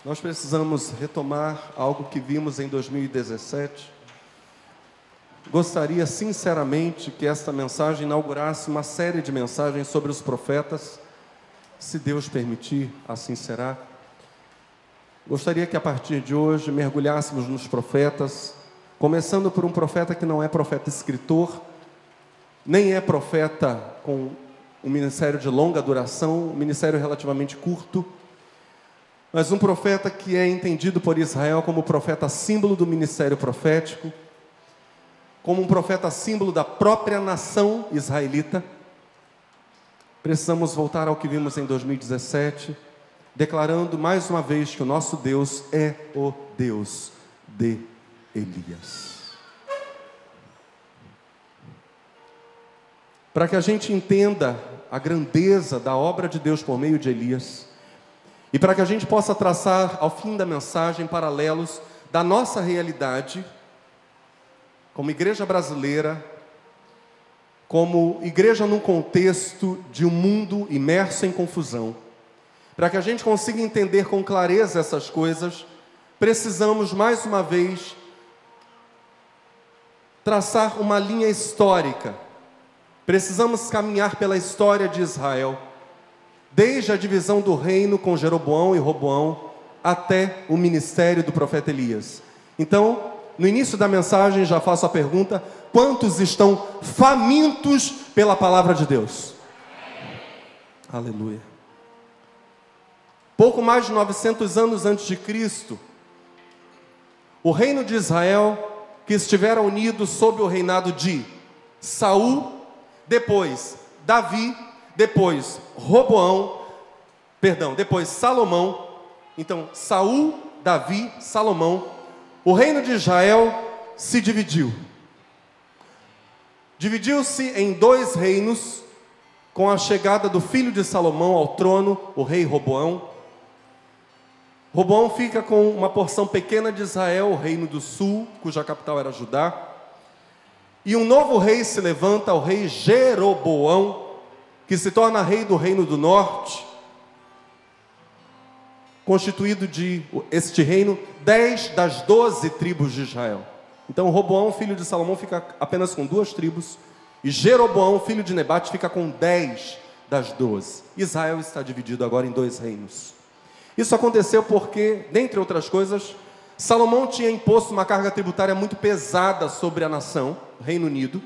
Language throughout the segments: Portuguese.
Nós precisamos retomar algo que vimos em 2017. Gostaria sinceramente que esta mensagem inaugurasse uma série de mensagens sobre os profetas. Se Deus permitir, assim será. Gostaria que a partir de hoje mergulhássemos nos profetas, começando por um profeta que não é profeta escritor, nem é profeta com um ministério de longa duração, um ministério relativamente curto, mas um profeta que é entendido por Israel como profeta símbolo do ministério profético, como um profeta símbolo da própria nação israelita. Precisamos voltar ao que vimos em 2017, declarando mais uma vez que o nosso Deus é o Deus de Elias. Para que a gente entenda a grandeza da obra de Deus por meio de Elias, e para que a gente possa traçar ao fim da mensagem paralelos da nossa realidade, como igreja brasileira, como igreja num contexto de um mundo imerso em confusão, para que a gente consiga entender com clareza essas coisas, precisamos mais uma vez traçar uma linha histórica. Precisamos caminhar pela história de Israel, desde a divisão do reino com Jeroboão e Roboão, até o ministério do profeta Elias. Então, no início da mensagem já faço a pergunta: quantos estão famintos pela palavra de Deus? Aleluia. Pouco mais de 900 anos antes de Cristo, o reino de Israel, que estivera unido sob o reinado de Saul, depois Davi, depois depois Salomão. Então, Saul, Davi, Salomão. O reino de Israel se dividiu. Dividiu-se em dois reinos, com a chegada do filho de Salomão ao trono, o rei Roboão. Roboão fica com uma porção pequena de Israel, o reino do sul, cuja capital era Judá. E um novo rei se levanta, o rei Jeroboão, que se torna rei do reino do norte, constituído de este reino 10 das 12 tribos de Israel. Então Roboão, filho de Salomão, fica apenas com 2 tribos, e Jeroboão, filho de Nebate, fica com 10 das 12. Israel está dividido agora em 2 reinos. Isso aconteceu porque, dentre outras coisas, Salomão tinha imposto uma carga tributária muito pesada sobre a nação, o Reino Unido,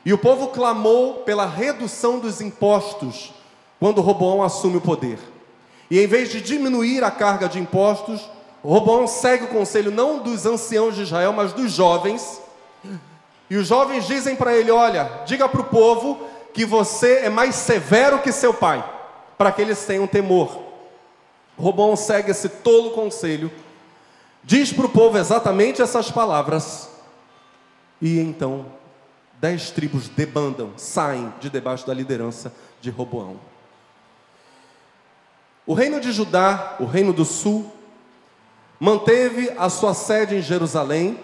e o povo clamou pela redução dos impostos quando Roboão assume o poder. E em vez de diminuir a carga de impostos, Roboão segue o conselho não dos anciãos de Israel, mas dos jovens. E os jovens dizem para ele: olha, diga para o povo que você é mais severo que seu pai, para que eles tenham temor. Roboão segue esse tolo conselho, diz para o povo exatamente essas palavras, e então 10 tribos debandam, saem de debaixo da liderança de Roboão. O reino de Judá, o reino do sul, manteve a sua sede em Jerusalém,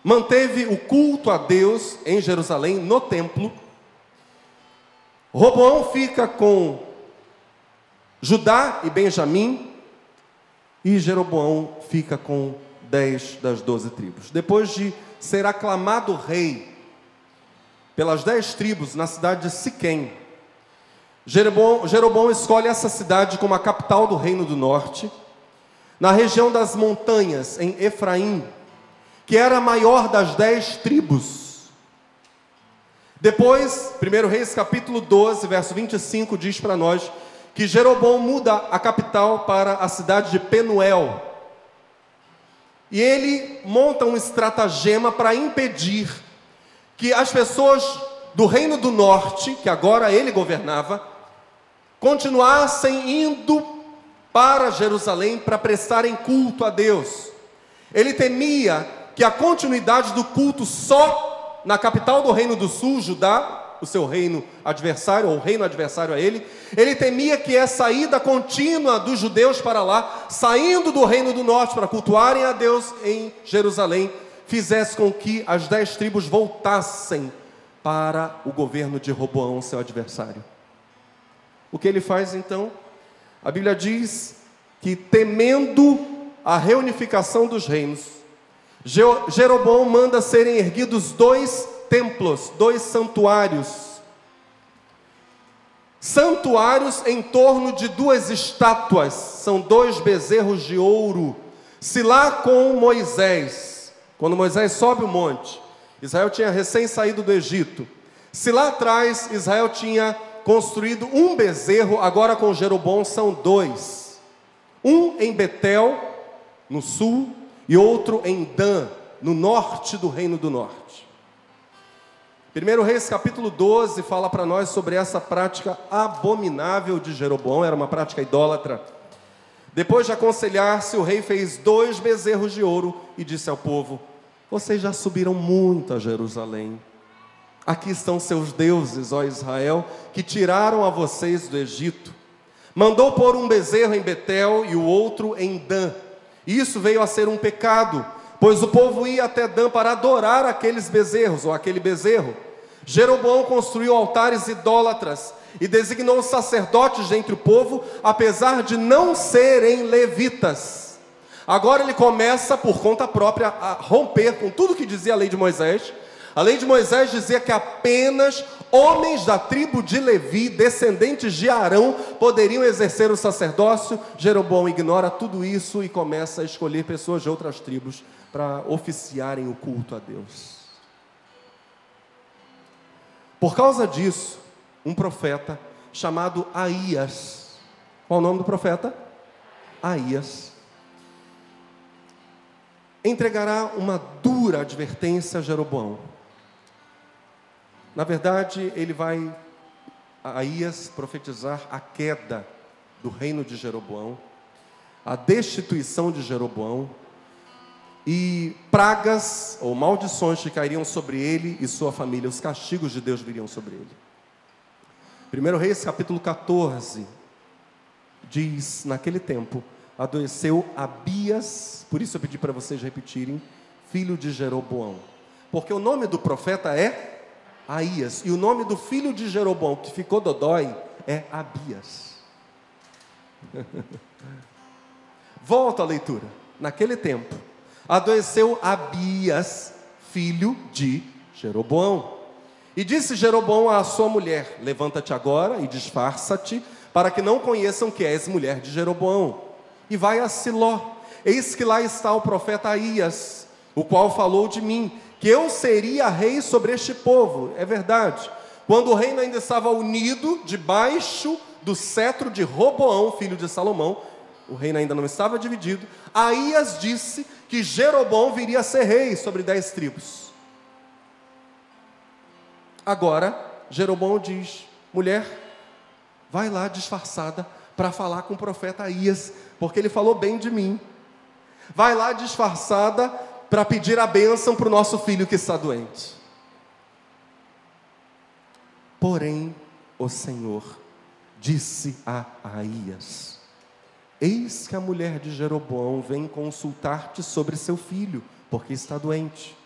manteve o culto a Deus em Jerusalém, no templo. Roboão fica com Judá e Benjamim, e Jeroboão fica com 10 das 12 tribos. Depois de ser aclamado rei pelas 10 tribos na cidade de Siquém, Jeroboão escolhe essa cidade como a capital do reino do norte, na região das montanhas, em Efraim, que era a maior das 10 tribos. Depois, 1 Reis capítulo 12, verso 25, diz para nós que Jeroboão muda a capital para a cidade de Penuel. E ele monta um estratagema para impedir que as pessoas do reino do norte, que agora ele governava, continuassem indo para Jerusalém para prestarem culto a Deus. Ele temia que a continuidade do culto só na capital do reino do sul, Judá, o seu reino adversário, ou o reino adversário a ele, ele temia que essa ida contínua dos judeus para lá, saindo do reino do norte para cultuarem a Deus em Jerusalém, fizesse com que as 10 tribos voltassem para o governo de Roboão, seu adversário. O que ele faz então? A Bíblia diz que, temendo a reunificação dos reinos, Jeroboão manda serem erguidos 2 templos, 2 santuários. Santuários em torno de 2 estátuas, são 2 bezerros de ouro. Se lá com Moisés, quando Moisés sobe o monte, Israel tinha recém saído do Egito. Se lá atrás Israel tinha construído um bezerro, agora com Jeroboão são 2. Um em Betel, no sul, e outro em Dan, no norte do Reino do Norte. 1 Reis capítulo 12 fala para nós sobre essa prática abominável de Jeroboão, era uma prática idólatra. Depois de aconselhar-se, o rei fez 2 bezerros de ouro e disse ao povo: vocês já subiram muito a Jerusalém. Aqui estão seus deuses, ó Israel, que tiraram a vocês do Egito. Mandou pôr um bezerro em Betel e o outro em Dan. Isso veio a ser um pecado, pois o povo ia até Dan para adorar aqueles bezerros, ou aquele bezerro. Jeroboão construiu altares idólatras e designou sacerdotes dentre o povo, apesar de não serem levitas. Agora ele começa, por conta própria, a romper com tudo que dizia a lei de Moisés. A lei de Moisés dizia que apenas homens da tribo de Levi, descendentes de Arão, poderiam exercer o sacerdócio. Jeroboão ignora tudo isso e começa a escolher pessoas de outras tribos para oficiarem o culto a Deus. Por causa disso, um profeta chamado Aías, qual o nome do profeta? Aías, entregará uma dura advertência a Jeroboão. Na verdade, ele vai, Aías, profetizar a queda do reino de Jeroboão, a destituição de Jeroboão, e pragas ou maldições que cairiam sobre ele e sua família, os castigos de Deus viriam sobre ele. 1 Reis capítulo 14, diz, naquele tempo, adoeceu Abias, por isso eu pedi para vocês repetirem, filho de Jeroboão, porque o nome do profeta é Aías, e o nome do filho de Jeroboão, que ficou dodói, é Abias. Volta à leitura. Naquele tempo, adoeceu Abias, filho de Jeroboão. E disse Jeroboão à sua mulher: levanta-te agora e disfarça-te, para que não conheçam que és mulher de Jeroboão. E vai a Siló. Eis que lá está o profeta Aías, o qual falou de mim, que eu seria rei sobre este povo. É verdade. Quando o reino ainda estava unido debaixo do cetro de Roboão, filho de Salomão, o reino ainda não estava dividido, Aías disse que Jeroboão viria a ser rei sobre 10 tribos. Agora, Jeroboão diz: mulher, vai lá disfarçada para falar com o profeta Aías, porque ele falou bem de mim. Vai lá disfarçada para pedir a bênção para o nosso filho que está doente. Porém, o Senhor disse a Aías: eis que a mulher de Jeroboão vem consultar-te sobre seu filho, porque está doente.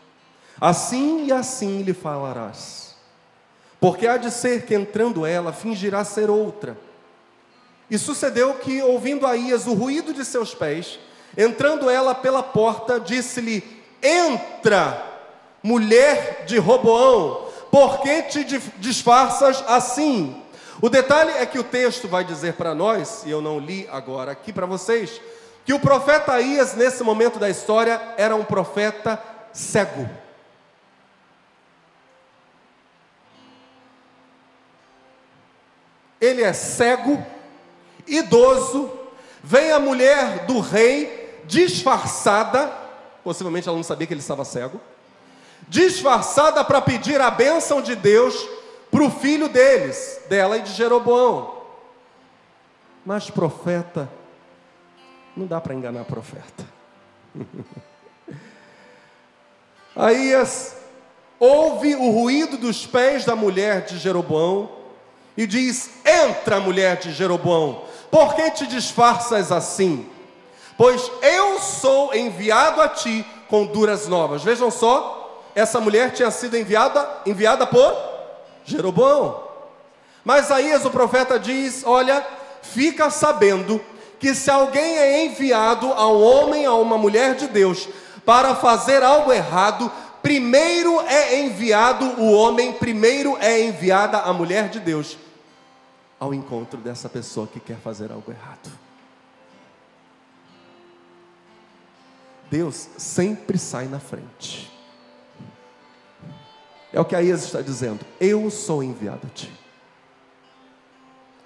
Assim e assim lhe falarás, porque há de ser que entrando ela, fingirá ser outra. E sucedeu que, ouvindo Aías o ruído de seus pés, entrando ela pela porta, disse-lhe: entra, mulher de Roboão, por que te disfarças assim? O detalhe é que o texto vai dizer para nós, e eu não li agora aqui para vocês, que o profeta Aías, nesse momento da história, era um profeta cego. Ele é cego, idoso, vem a mulher do rei disfarçada, possivelmente ela não sabia que ele estava cego, disfarçada para pedir a bênção de Deus para o filho dela e de Jeroboão. Mas profeta, não dá para enganar profeta. Aías ouve o ruído dos pés da mulher de Jeroboão e diz: entra, mulher de Jeroboão, por que te disfarças assim? Pois eu sou enviado a ti com duras novas. Vejam só, essa mulher tinha sido enviada por Jeroboão. Mas Aías, o profeta, diz: olha, fica sabendo que se alguém é enviado a um homem, a uma mulher de Deus, para fazer algo errado, primeiro é enviado o homem, primeiro é enviada a mulher de Deus ao encontro dessa pessoa que quer fazer algo errado. Deus sempre sai na frente. É o que Aías está dizendo: eu sou enviado a ti.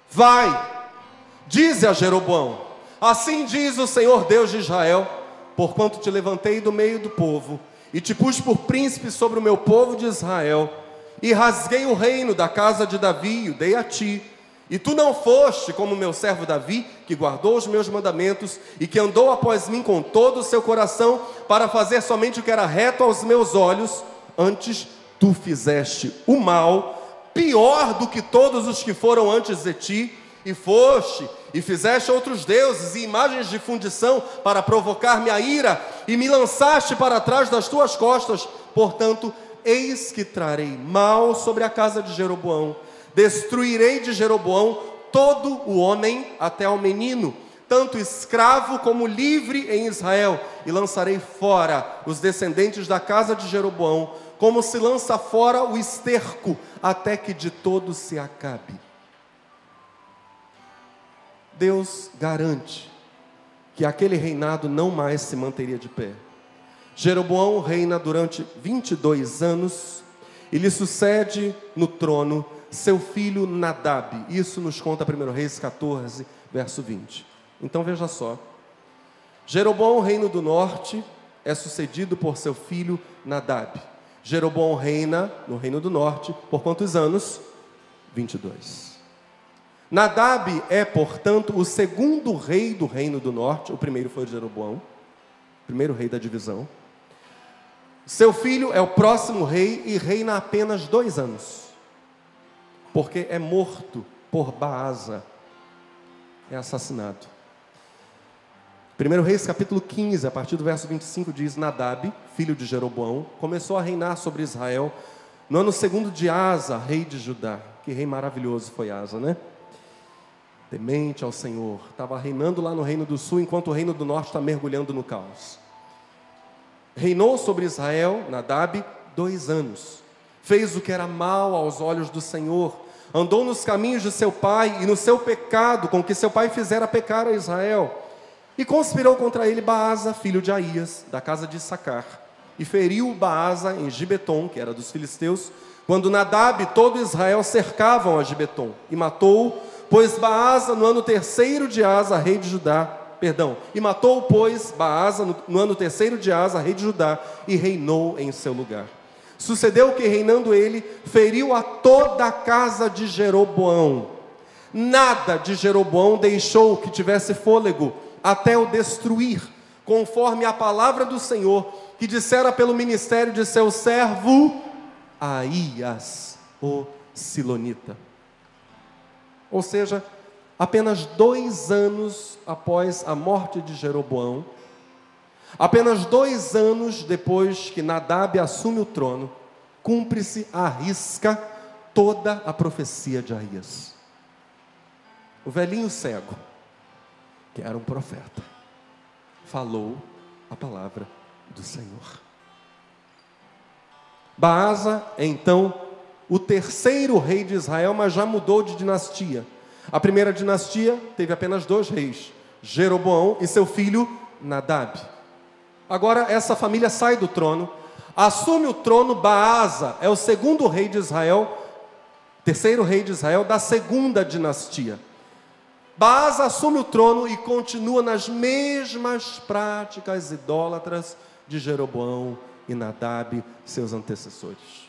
Vai, dize a Jeroboão: assim diz o Senhor Deus de Israel, porquanto te levantei do meio do povo, e te pus por príncipe sobre o meu povo de Israel, e rasguei o reino da casa de Davi, e o dei a ti. E tu não foste como meu servo Davi, que guardou os meus mandamentos, e que andou após mim com todo o seu coração, para fazer somente o que era reto aos meus olhos. Antes tu fizeste o mal, pior do que todos os que foram antes de ti, e foste, e fizeste outros deuses e imagens de fundição para provocar-me a ira, e me lançaste para trás das tuas costas. Portanto, eis que trarei mal sobre a casa de Jeroboão. Destruirei de Jeroboão todo o homem até ao menino, tanto escravo como livre em Israel, e lançarei fora os descendentes da casa de Jeroboão, como se lança fora o esterco, até que de todo se acabe. Deus garante que aquele reinado não mais se manteria de pé. Jeroboão reina durante 22 anos, e lhe sucede no trono seu filho Nadab. Isso nos conta 1 Reis 14, verso 20. Então veja só: Jeroboão, reino do norte, é sucedido por seu filho Nadab. Jeroboão reina no reino do norte por quantos anos? 22. Nadab é, portanto, o segundo rei do reino do norte. O primeiro foi Jeroboão, primeiro rei da divisão. Seu filho é o próximo rei e reina apenas 2 anos, porque é morto por Baasa, é assassinado. 1 Reis capítulo 15, a partir do verso 25, diz: Nadab, filho de Jeroboão, começou a reinar sobre Israel no ano 2º de Asa, rei de Judá. Que rei maravilhoso foi Asa, né? Temente ao Senhor, estava reinando lá no reino do sul, enquanto o reino do norte está mergulhando no caos. Reinou sobre Israel, Nadab, 2 anos. Fez o que era mal aos olhos do Senhor, andou nos caminhos de seu pai e no seu pecado, com que seu pai fizera pecar a Israel. E conspirou contra ele Baasa, filho de Aías, da casa de Issacar, e feriu Baasa em Gibeton, que era dos filisteus, quando Nadab e todo Israel cercavam a Gibeton, e matou-o, pois Baasa no ano 3º de Asa, rei de Judá, e matou, pois, Baasa no ano 3º de Asa, rei de Judá, e reinou em seu lugar. Sucedeu que, reinando ele, feriu a toda a casa de Jeroboão. Nada de Jeroboão deixou que tivesse fôlego, até o destruir, conforme a palavra do Senhor, que dissera pelo ministério de seu servo Aías, o Silonita. Ou seja, apenas 2 anos após a morte de Jeroboão, apenas 2 anos depois que Nadab assume o trono, cumpre-se à risca toda a profecia de Aías. O velhinho cego, que era um profeta, falou a palavra do Senhor. Baasa é então o 3º rei de Israel, mas já mudou de dinastia. A primeira dinastia teve apenas 2 reis, Jeroboão e seu filho Nadab. Agora essa família sai do trono, assume o trono Baasa, é o 2º rei de Israel, 3º rei de Israel da 2ª dinastia. Baasa assume o trono e continua nas mesmas práticas idólatras de Jeroboão e Nadab, seus antecessores.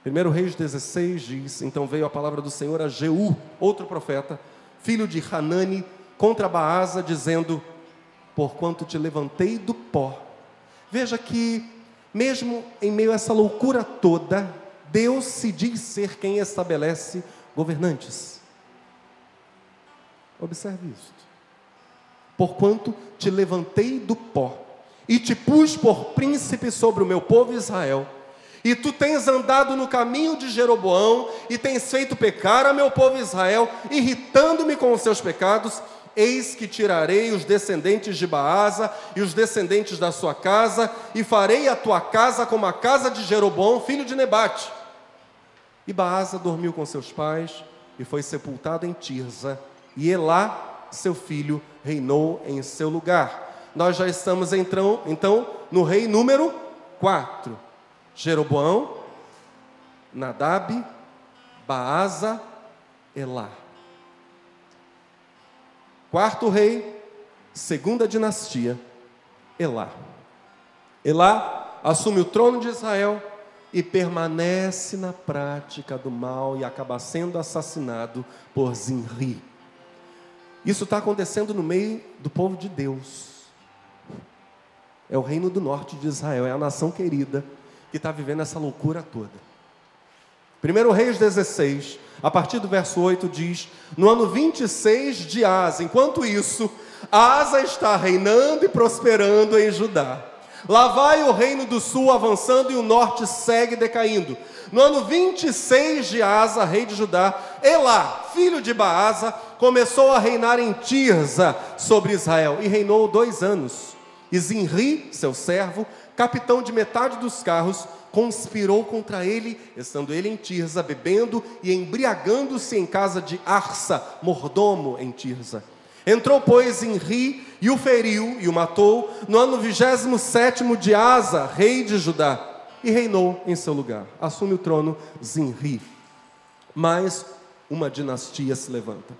1 Reis 16 diz: então veio a palavra do Senhor a Jeú, outro profeta, filho de Hanani, contra Baasa, dizendo: porquanto te levantei do pó. Veja que, mesmo em meio a essa loucura toda, Deus se diz ser quem estabelece governantes. Observe isto. Porquanto te levantei do pó, e te pus por príncipe sobre o meu povo Israel, e tu tens andado no caminho de Jeroboão, e tens feito pecar a meu povo Israel, irritando-me com os seus pecados, eis que tirarei os descendentes de Baasa e os descendentes da sua casa, e farei a tua casa como a casa de Jeroboão, filho de Nebate. E Baasa dormiu com seus pais e foi sepultado em Tirza, e Elá, seu filho, reinou em seu lugar. Nós já estamos então no rei número 4. Jeroboão, Nadab, Baasa, Elá. Quarto rei, segunda dinastia, Elá. Elá assume o trono de Israel e permanece na prática do mal e acaba sendo assassinado por Zinri. Isso está acontecendo no meio do povo de Deus. É o reino do norte de Israel, é a nação querida que está vivendo essa loucura toda. 1 Reis 16, a partir do verso 8 diz: no ano 26 de Asa, enquanto isso, Asa está reinando e prosperando em Judá. Lá vai o reino do sul avançando e o norte segue decaindo. No ano 26 de Asa, rei de Judá, Elá, filho de Baasa, começou a reinar em Tirza sobre Israel e reinou 2 anos. E Zinri, seu servo, capitão de metade dos carros, conspirou contra ele, estando ele em Tirza, bebendo e embriagando-se em casa de Arsa, mordomo em Tirza. Entrou, pois, Zinri e o feriu e o matou no ano 27º de Asa, rei de Judá, e reinou em seu lugar. Assume o trono Zinri. Mais uma dinastia se levanta.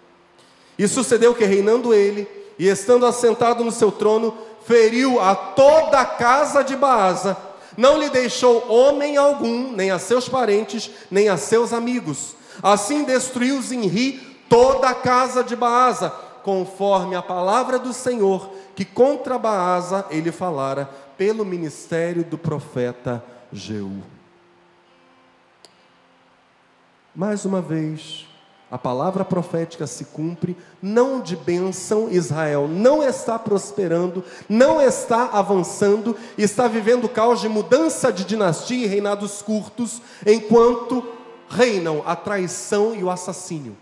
E sucedeu que, reinando ele e estando assentado no seu trono, feriu a toda a casa de Baasa, não lhe deixou homem algum, nem a seus parentes, nem a seus amigos. Assim destruiu Zinri toda a casa de Baasa, conforme a palavra do Senhor, que contra Baasa ele falara pelo ministério do profeta Jeú. Mais uma vez, a palavra profética se cumpre, não de bênção. Israel não está prosperando, não está avançando, está vivendo caos de mudança de dinastia e reinados curtos, enquanto reinam a traição e o assassínio.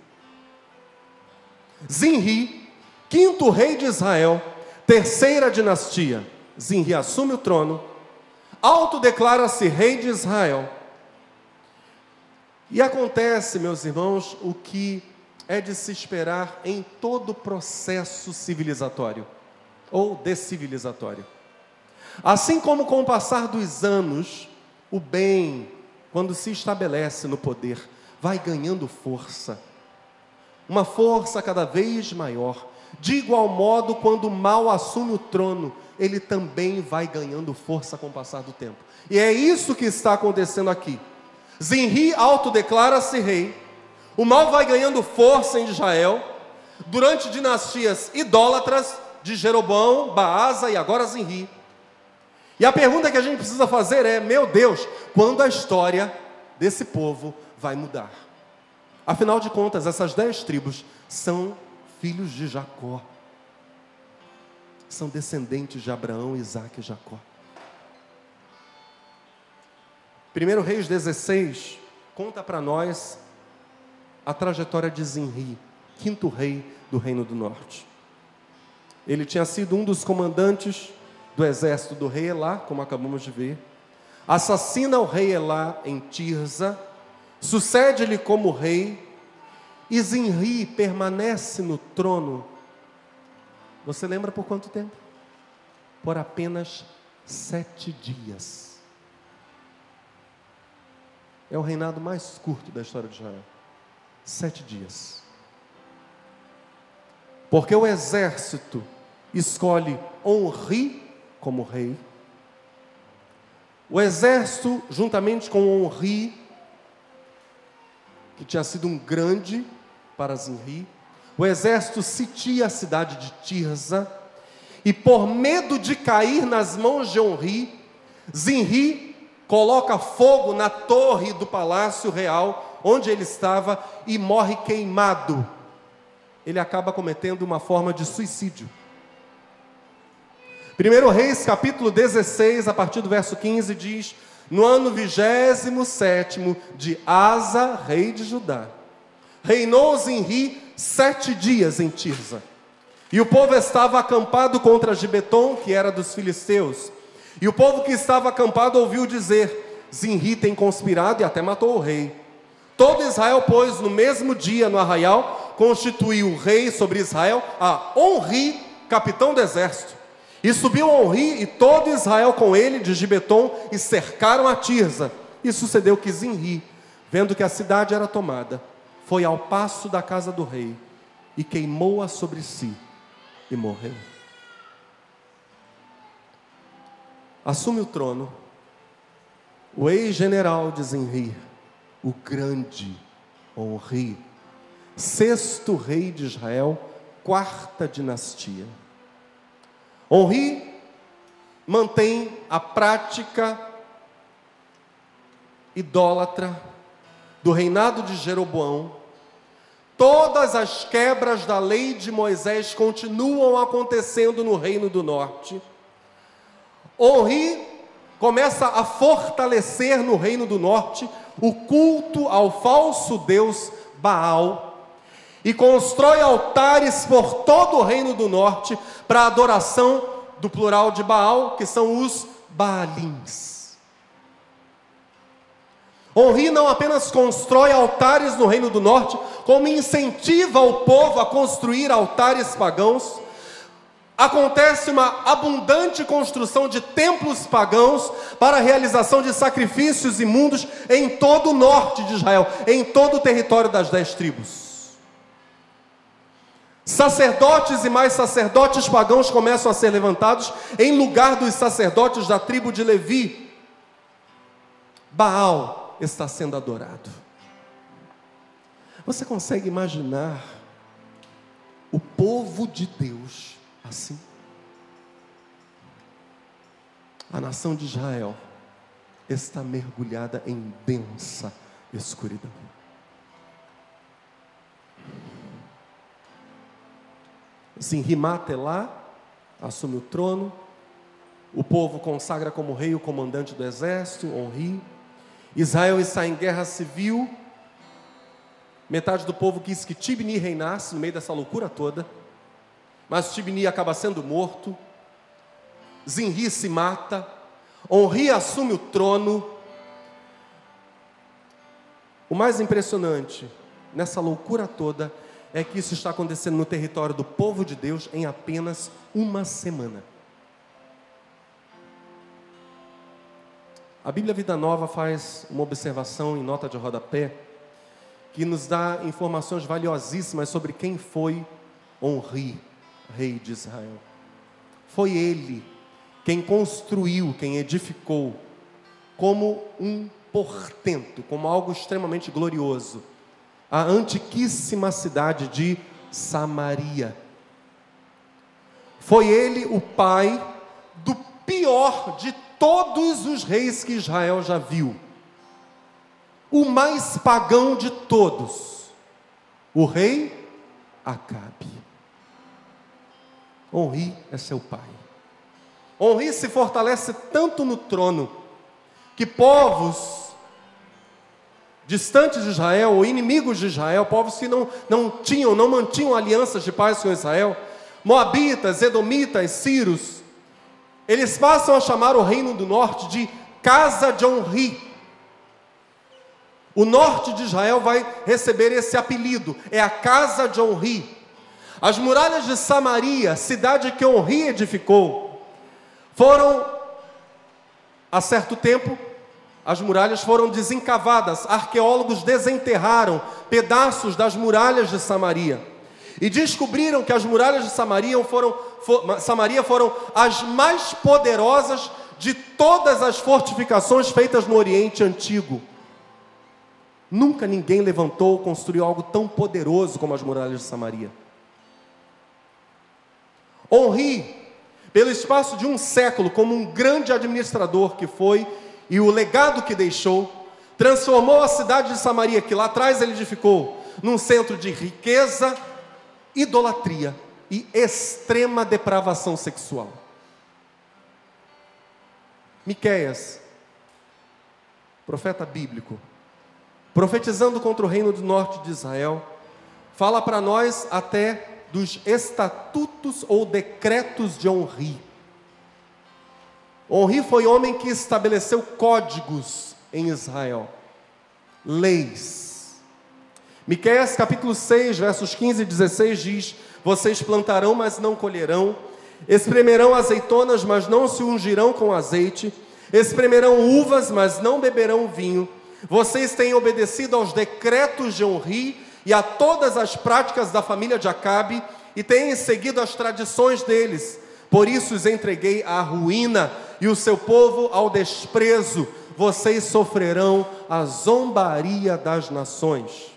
Zinri, 5º rei de Israel, 3ª dinastia. Zinri assume o trono, autodeclara-se rei de Israel. E acontece, meus irmãos, o que é de se esperar em todo processo civilizatório ou descivilizatório. Assim como com o passar dos anos, o bem, quando se estabelece no poder, vai ganhando força, uma força cada vez maior. De igual modo, quando o mal assume o trono, ele também vai ganhando força com o passar do tempo. E é isso que está acontecendo aqui. Zinri autodeclara-se rei, o mal vai ganhando força em Israel, durante dinastias idólatras de Jeroboão, Baasa e agora Zinri. E a pergunta que a gente precisa fazer é: meu Deus, quando a história desse povo vai mudar? Afinal de contas, essas 10 tribos são filhos de Jacó, são descendentes de Abraão, Isaque e Jacó. 1 Reis 16 conta para nós a trajetória de Zinri, 5º rei do Reino do Norte. Ele tinha sido um dos comandantes do exército do rei Elá, como acabamos de ver. Assassina o rei Elá em Tirza, sucede-lhe como rei, e Zinri permanece no trono. Você lembra por quanto tempo? Por apenas 7 dias. É o reinado mais curto da história de Israel. 7 dias. Porque o exército escolhe Onri como rei. O exército, juntamente com Onri, que tinha sido um grande para Zinri, o exército sitia a cidade de Tirza, e por medo de cair nas mãos de Onri, Zinri coloca fogo na torre do palácio real, onde ele estava, e morre queimado. Ele acaba cometendo uma forma de suicídio. 1 Reis, capítulo 16, a partir do verso 15, diz: no ano 27º de Asa, rei de Judá, reinou Zinri 7 dias em Tirza. E o povo estava acampado contra Gibeton, que era dos filisteus. E o povo que estava acampado ouviu dizer: Zinri tem conspirado e até matou o rei. Todo Israel, pois, no mesmo dia, no arraial, constituiu o rei sobre Israel a Onri, capitão do exército. E subiu Onri e todo Israel com ele de Gibeton e cercaram a Tirza. E sucedeu que Zinri, vendo que a cidade era tomada, foi ao paço da casa do rei e queimou-a sobre si e morreu. Assume o trono o ex-general de Zinri, o grande Onri, sexto rei de Israel, quarta dinastia. Onri mantém a prática idólatra do reinado de Jeroboão. Todas as quebras da lei de Moisés continuam acontecendo no Reino do Norte. Onri começa a fortalecer no Reino do Norte o culto ao falso deus Baal e constrói altares por todo o Reino do Norte para a adoração do plural de Baal, que são os Baalins. Onri não apenas constrói altares no Reino do Norte, como incentiva o povo a construir altares pagãos. Acontece uma abundante construção de templos pagãos para a realização de sacrifícios imundos em todo o norte de Israel, em todo o território das 10 tribos. Sacerdotes e mais sacerdotes pagãos começam a ser levantados em lugar dos sacerdotes da tribo de Levi. Baal está sendo adorado. Você consegue imaginar o povo de Deus assim? A nação de Israel está mergulhada em densa escuridão. Zinri mata lá, assume o trono. O povo consagra como rei o comandante do exército, Onri. Israel está em guerra civil. Metade do povo quis que Tibni reinasse no meio dessa loucura toda, mas Tibni acaba sendo morto. Zinri se mata. Onri assume o trono. O mais impressionante nessa loucura toda é que isso está acontecendo no território do povo de Deus em apenas uma semana. A Bíblia Vida Nova faz uma observação em nota de rodapé que nos dá informações valiosíssimas sobre quem foi Onri, rei de Israel. Foi ele quem construiu, quem edificou, como um portento, como algo extremamente glorioso, a antiquíssima cidade de Samaria. Foi ele o pai do pior de todos os reis que Israel já viu, o mais pagão de todos, o rei Acabe. Onri é seu pai. Onri se fortalece tanto no trono que povos distantes de Israel, ou inimigos de Israel, povos que não mantinham alianças de paz com Israel, moabitas, edomitas, sírios, eles passam a chamar o reino do norte de casa de Onri. O norte de Israel vai receber esse apelido, é a casa de Onri. As muralhas de Samaria, cidade que Onri edificou, foram, há certo tempo, as muralhas foram desencavadas. Arqueólogos desenterraram pedaços das muralhas de Samaria e descobriram que as muralhas de Samaria foram as mais poderosas de todas as fortificações feitas no Oriente Antigo. Nunca ninguém levantou ou construiu algo tão poderoso como as muralhas de Samaria. Onri, pelo espaço de um século, como um grande administrador que foi, e o legado que deixou, transformou a cidade de Samaria, que lá atrás ele edificou, num centro de riqueza, idolatria e extrema depravação sexual. Miqueias, profeta bíblico, profetizando contra o reino do norte de Israel, fala para nós até dos estatutos ou decretos de Onri. Onri foi homem que estabeleceu códigos em Israel, leis. Miqueias capítulo 6, versos 15 e 16 diz: vocês plantarão, mas não colherão, espremerão azeitonas, mas não se ungirão com azeite, espremerão uvas, mas não beberão vinho. Vocês têm obedecido aos decretos de Onri e a todas as práticas da família de Acabe, e têm seguido as tradições deles. Por isso os entreguei à ruína, e o seu povo ao desprezo. Vocês sofrerão a zombaria das nações.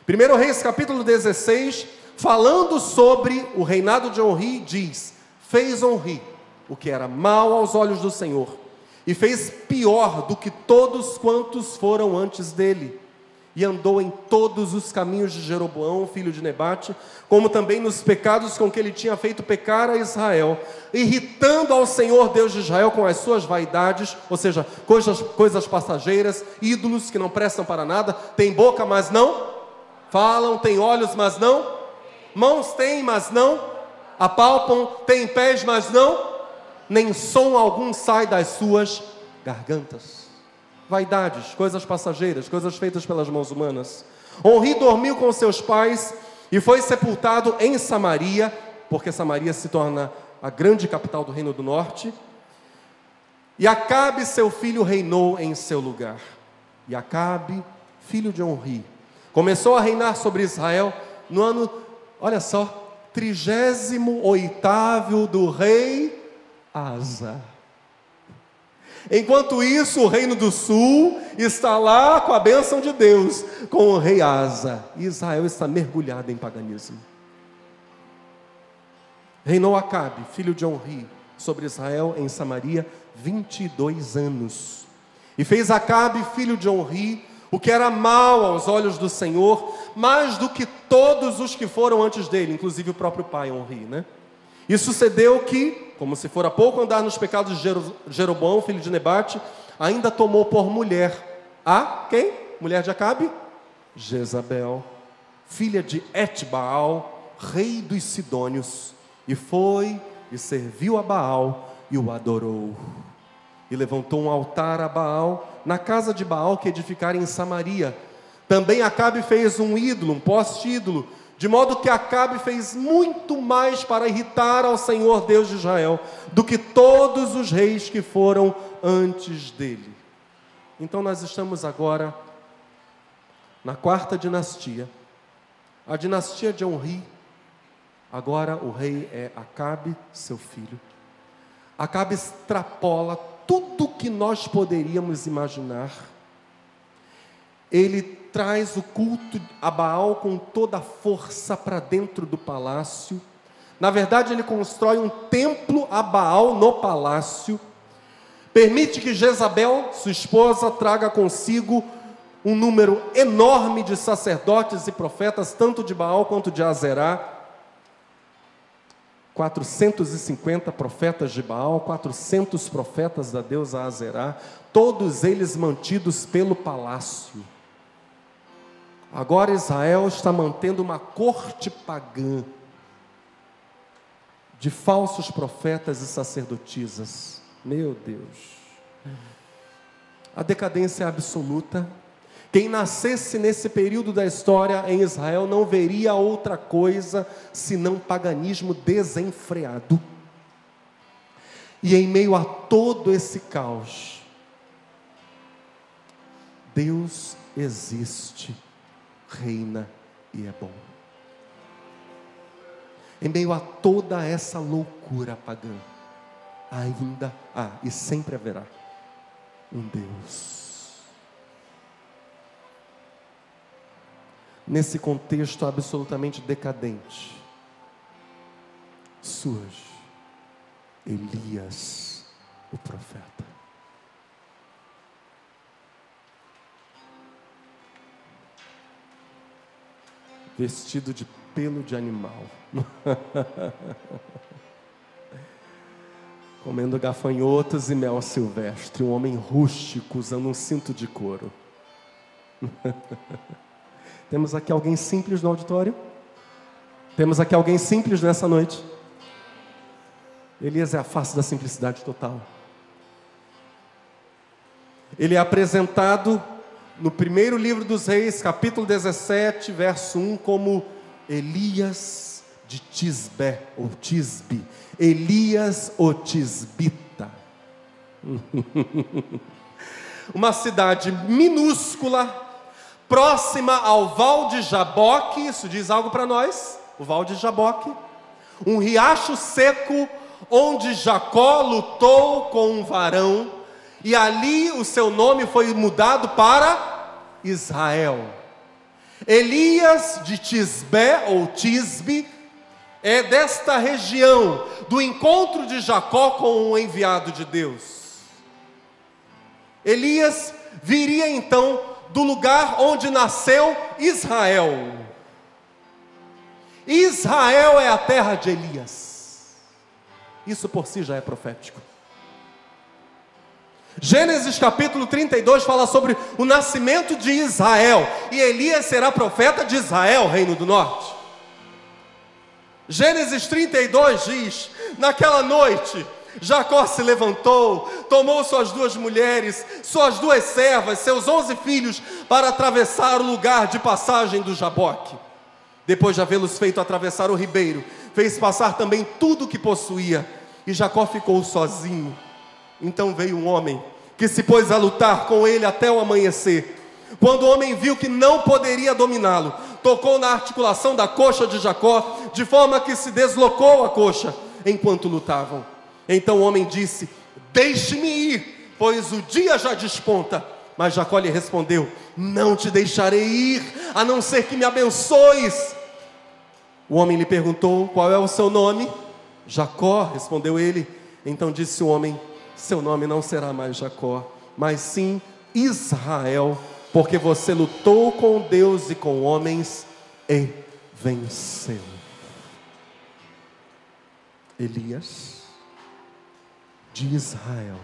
1 Reis capítulo 16, falando sobre o reinado de Onri, diz: fez Onri o que era mal aos olhos do Senhor, e fez pior do que todos quantos foram antes dele, e andou em todos os caminhos de Jeroboão, filho de Nebate, como também nos pecados com que ele tinha feito pecar a Israel, irritando ao Senhor Deus de Israel com as suas vaidades, ou seja, coisas passageiras, ídolos que não prestam para nada, tem boca, mas não falam, tem olhos, mas não, mãos têm, mas não apalpam, tem pés, mas não, nem som algum sai das suas gargantas. Vaidades, coisas passageiras, coisas feitas pelas mãos humanas. Onri dormiu com seus pais e foi sepultado em Samaria, porque Samaria se torna a grande capital do reino do norte. E Acabe, seu filho, reinou em seu lugar. E Acabe, filho de Onri, começou a reinar sobre Israel no ano, olha só, 38º do rei Asa. Enquanto isso, o reino do sul está lá com a bênção de Deus, com o rei Asa. E Israel está mergulhado em paganismo. Reinou Acabe, filho de Onri, sobre Israel em Samaria 22 anos. E fez Acabe, filho de Onri, o que era mal aos olhos do Senhor, mais do que todos os que foram antes dele, inclusive o próprio pai Onri, né? E sucedeu que, como se fora pouco andar nos pecados de Jeroboão, filho de Nebate, ainda tomou por mulher a quem? Mulher de Acabe? Jezabel, filha de Etbaal, rei dos Sidônios, e foi e serviu a Baal e o adorou. E levantou um altar a Baal na casa de Baal que edificaram em Samaria. Também Acabe fez um ídolo, um poste-ídolo, de modo que Acabe fez muito mais para irritar ao Senhor Deus de Israel do que todos os reis que foram antes dele. Então nós estamos agora na 4ª dinastia, a dinastia de Onri. Agora o rei é Acabe, seu filho. Acabe extrapola tudo que nós poderíamos imaginar. Ele traz o culto a Baal com toda a força para dentro do palácio. Na verdade, ele constrói um templo a Baal no palácio. Permite que Jezabel, sua esposa, traga consigo um número enorme de sacerdotes e profetas, tanto de Baal quanto de Azerá. 450 profetas de Baal, 400 profetas da deusa Azerá, todos eles mantidos pelo palácio. Agora Israel está mantendo uma corte pagã de falsos profetas e sacerdotisas. Meu Deus. A decadência é absoluta. Quem nascesse nesse período da história em Israel não veria outra coisa senão paganismo desenfreado. E em meio a todo esse caos, Deus existe, reina e é bom. Em meio a toda essa loucura pagã, ainda há e sempre haverá um Deus. Nesse contexto absolutamente decadente, surge Elias, o profeta. Vestido de pelo de animal, comendo gafanhotos e mel silvestre, um homem rústico usando um cinto de couro. Temos aqui alguém simples no auditório? Temos aqui alguém simples nessa noite. Elias é a face da simplicidade total. Ele é apresentado no primeiro livro dos Reis, capítulo 17, verso 1, como Elias de Tisbe, ou Tisbe. Elias o Tisbita. Uma cidade minúscula, próxima ao Val de Jaboque. Isso diz algo para nós, o Val de Jaboque. Um riacho seco, onde Jacó lutou com um varão, e ali o seu nome foi mudado para Israel. Elias de Tisbe, ou Tisbe, é desta região, do encontro de Jacó com o enviado de Deus. Elias viria então do lugar onde nasceu Israel. Israel é a terra de Elias. Isso por si já é profético. Gênesis capítulo 32 fala sobre o nascimento de Israel, e Elias será profeta de Israel, reino do norte. Gênesis 32 diz: naquela noite Jacó se levantou, tomou suas 2 mulheres, suas 2 servas, seus 11 filhos, para atravessar o lugar de passagem do Jaboque. Depois de havê-los feito atravessar o ribeiro, fez passar também tudo o que possuía, e Jacó ficou sozinho. Então veio um homem, que se pôs a lutar com ele até o amanhecer. Quando o homem viu que não poderia dominá-lo, tocou na articulação da coxa de Jacó, de forma que se deslocou a coxa, enquanto lutavam. Então o homem disse: deixe-me ir, pois o dia já desponta. Mas Jacó lhe respondeu: não te deixarei ir, a não ser que me abençoes. O homem lhe perguntou: qual é o seu nome? Jacó, respondeu ele. Então disse o homem: seu nome não será mais Jacó, mas sim Israel, porque você lutou com Deus e com homens e venceu. Elias de Israel,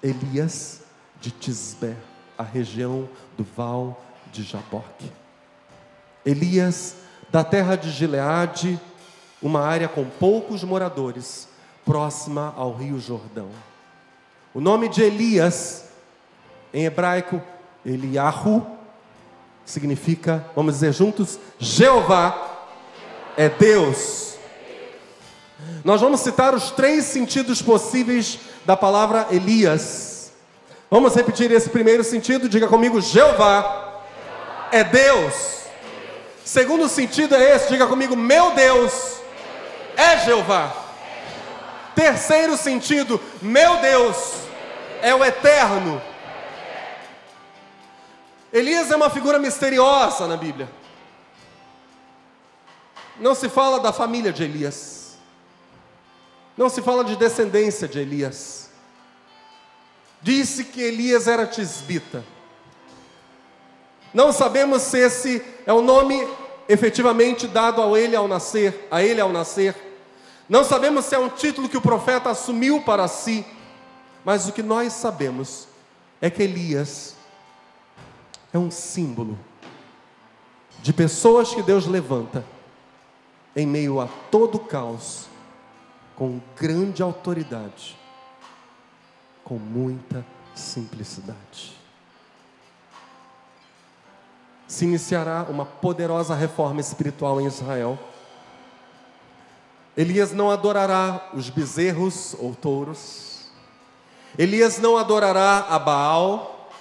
Elias de Tisbe, a região do Val de Jaboque. Elias da terra de Gileade, uma área com poucos moradores, próxima ao rio Jordão. O nome de Elias, em hebraico, Eliahu, significa, vamos dizer juntos, Jeová é Deus. Nós vamos citar os 3 sentidos possíveis da palavra Elias. Vamos repetir esse primeiro sentido, diga comigo: Jeová é Deus. Segundo sentido é esse, diga comigo: meu Deus é Jeová. Terceiro sentido: meu Deus é o eterno. Elias é uma figura misteriosa na Bíblia. Não se fala da família de Elias. Não se fala de descendência de Elias. Disse que Elias era tisbita. Não sabemos se esse é o nome efetivamente dado a ele ao nascer. Não sabemos se é um título que o profeta assumiu para si. Mas o que nós sabemos é que Elias é um símbolo de pessoas que Deus levanta em meio a todo o caos, com grande autoridade, com muita simplicidade. Se iniciará uma poderosa reforma espiritual em Israel. Elias não adorará os bezerros ou touros. Elias não adorará a Baal.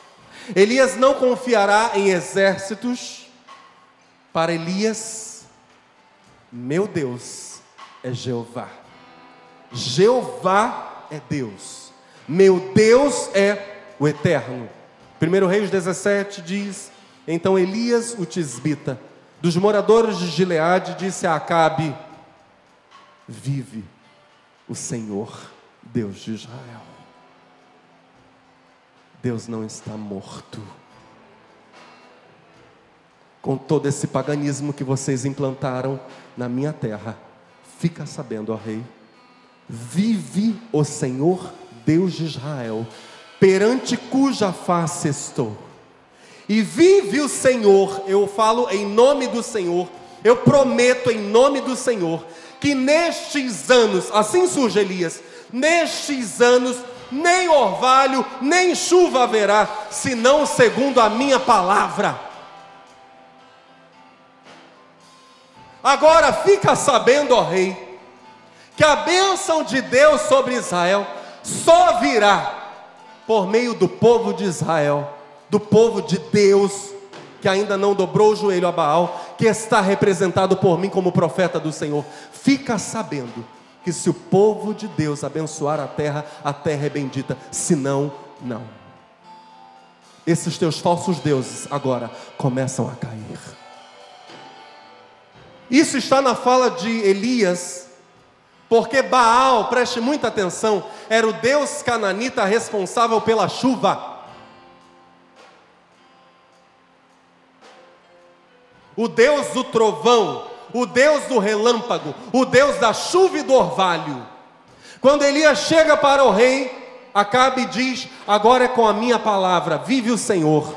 Elias não confiará em exércitos. Para Elias, meu Deus é Jeová. Jeová é Deus. Meu Deus é o eterno. 1 Reis 17 diz: então Elias o tisbita, dos moradores de Gileade, disse a Acabe: vive o Senhor, Deus de Israel. Deus não está morto. Com todo esse paganismo que vocês implantaram na minha terra, fica sabendo, ó rei, vive o Senhor, Deus de Israel, perante cuja face estou. E vive o Senhor, eu falo em nome do Senhor, eu prometo em nome do Senhor, que nestes anos, assim surge Elias, nestes anos, nem orvalho, nem chuva haverá, senão segundo a minha palavra. Agora fica sabendo, ó rei, que a bênção de Deus sobre Israel só virá por meio do povo de Israel, do povo de Deus, que ainda não dobrou o joelho a Baal, que está representado por mim como profeta do Senhor. Fica sabendo que se o povo de Deus abençoar a terra é bendita, senão, não. Esses teus falsos deuses agora começam a cair. Isso está na fala de Elias, porque Baal, preste muita atenção, era o deus cananita responsável pela chuva. O Deus do trovão, o Deus do relâmpago, o Deus da chuva e do orvalho. Quando Elias chega para o rei, Acabe diz: agora é com a minha palavra, vive o Senhor,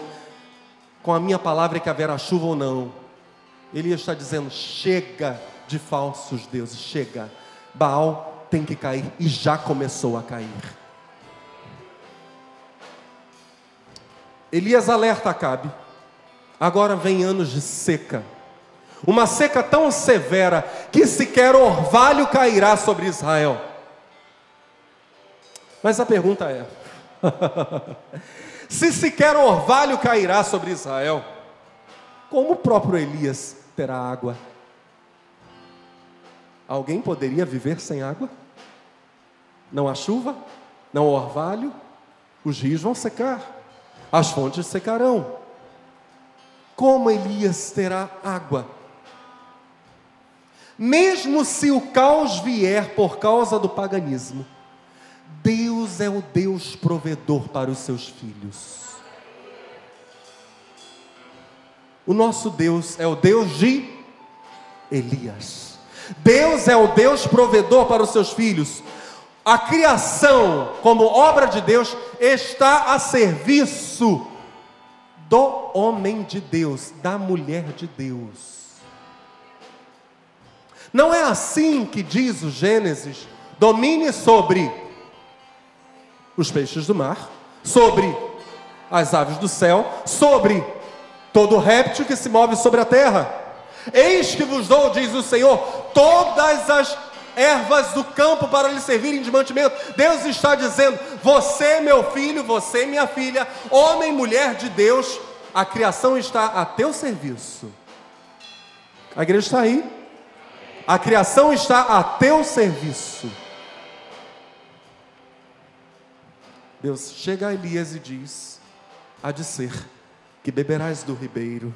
com a minha palavra é que haverá chuva ou não. Elias está dizendo: chega de falsos deuses, chega, Baal tem que cair, e já começou a cair. Elias alerta Acabe. Agora vem anos de seca, uma seca tão severa que sequer orvalho cairá sobre Israel. Mas a pergunta é: se sequer orvalho cairá sobre Israel, como o próprio Elias terá água? Alguém poderia viver sem água? Não há chuva, não há orvalho, os rios vão secar, as fontes secarão. Como Elias terá água? Mesmo se o caos vier por causa do paganismo, Deus é o Deus provedor para os seus filhos. O nosso Deus é o Deus de Elias. Deus é o Deus provedor para os seus filhos. A criação, como obra de Deus, está a serviço do homem de Deus, da mulher de Deus. Não é assim que diz o Gênesis: domine sobre os peixes do mar, sobre as aves do céu, sobre todo réptil que se move sobre a terra. Eis que vos dou, diz o Senhor, todas as ervas do campo para lhe servirem de mantimento. Deus está dizendo: você, meu filho, você, minha filha, homem, mulher de Deus, a criação está a teu serviço. A igreja está aí. A criação está a teu serviço. Deus chega a Elias e diz: há de ser que beberás do ribeiro.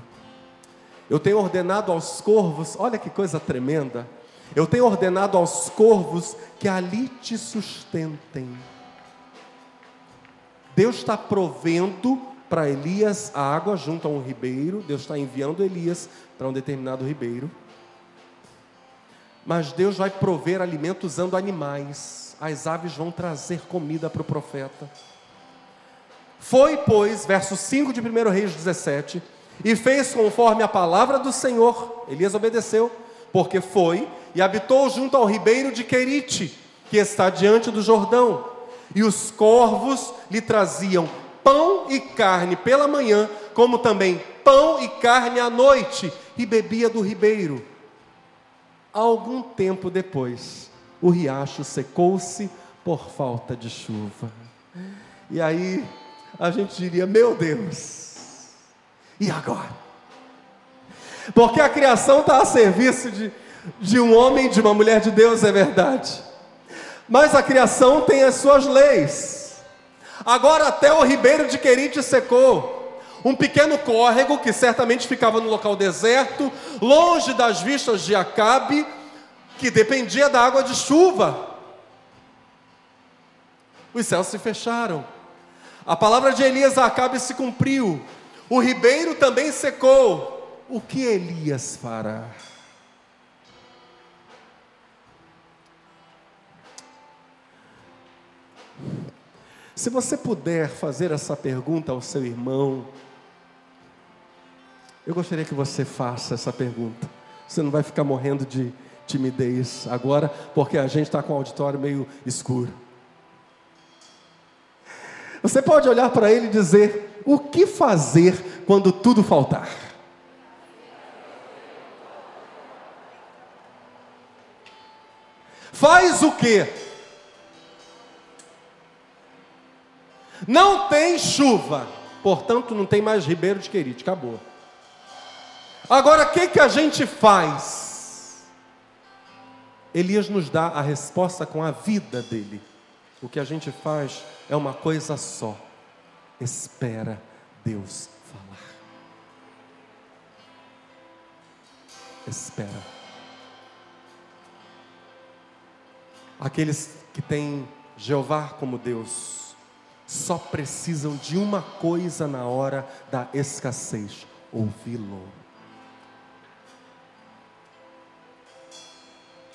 Eu tenho ordenado aos corvos, olha que coisa tremenda, eu tenho ordenado aos corvos que ali te sustentem. Deus está provendo para Elias a água junto a um ribeiro. Deus está enviando Elias para um determinado ribeiro. Mas Deus vai prover alimento usando animais. As aves vão trazer comida para o profeta. Foi, pois, verso 5 de 1 Reis 17, e fez conforme a palavra do Senhor. Elias obedeceu, porque foi e habitou junto ao ribeiro de Querite, que está diante do Jordão. E os corvos lhe traziam pão e carne pela manhã, como também pão e carne à noite, e bebia do ribeiro. Algum tempo depois, o riacho secou-se por falta de chuva. E aí a gente diria: meu Deus, e agora? Porque a criação está a serviço de um homem, de uma mulher de Deus, é verdade, mas a criação tem as suas leis. Agora até o ribeiro de Querite secou. Um pequeno córrego que certamente ficava no local deserto, longe das vistas de Acabe, que dependia da água de chuva. Os céus se fecharam. A palavra de Elias a Acabe se cumpriu. O ribeiro também secou. O que Elias fará? Se você puder fazer essa pergunta ao seu irmão, eu gostaria que você faça essa pergunta. Você não vai ficar morrendo de timidez agora, porque a gente está com o auditório meio escuro. Você pode olhar para ele e dizer: o que fazer quando tudo faltar? Faz o quê? Não tem chuva, portanto não tem mais Ribeiro de Querite, acabou. Agora, o que a gente faz? Elias nos dá a resposta com a vida dele. O que a gente faz é uma coisa só: espera Deus falar. Espera. Aqueles que têm Jeová como Deus só precisam de uma coisa na hora da escassez: ouvi-lo.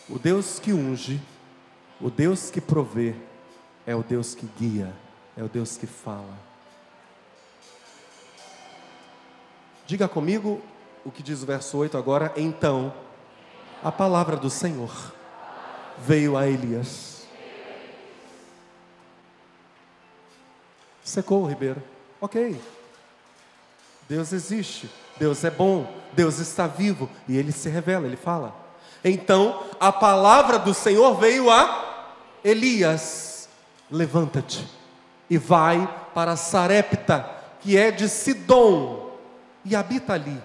O Deus que unge, o Deus que provê, é o Deus que guia, é o Deus que fala. Diga comigo o que diz o verso 8 agora. Então, a palavra do Senhor veio a Elias. Secou o ribeiro. Ok. Deus existe, Deus é bom, Deus está vivo, e Ele se revela, Ele fala. Então, a palavra do Senhor veio a Elias: levanta-te e vai para Sarepta, que é de Sidom, e habita ali.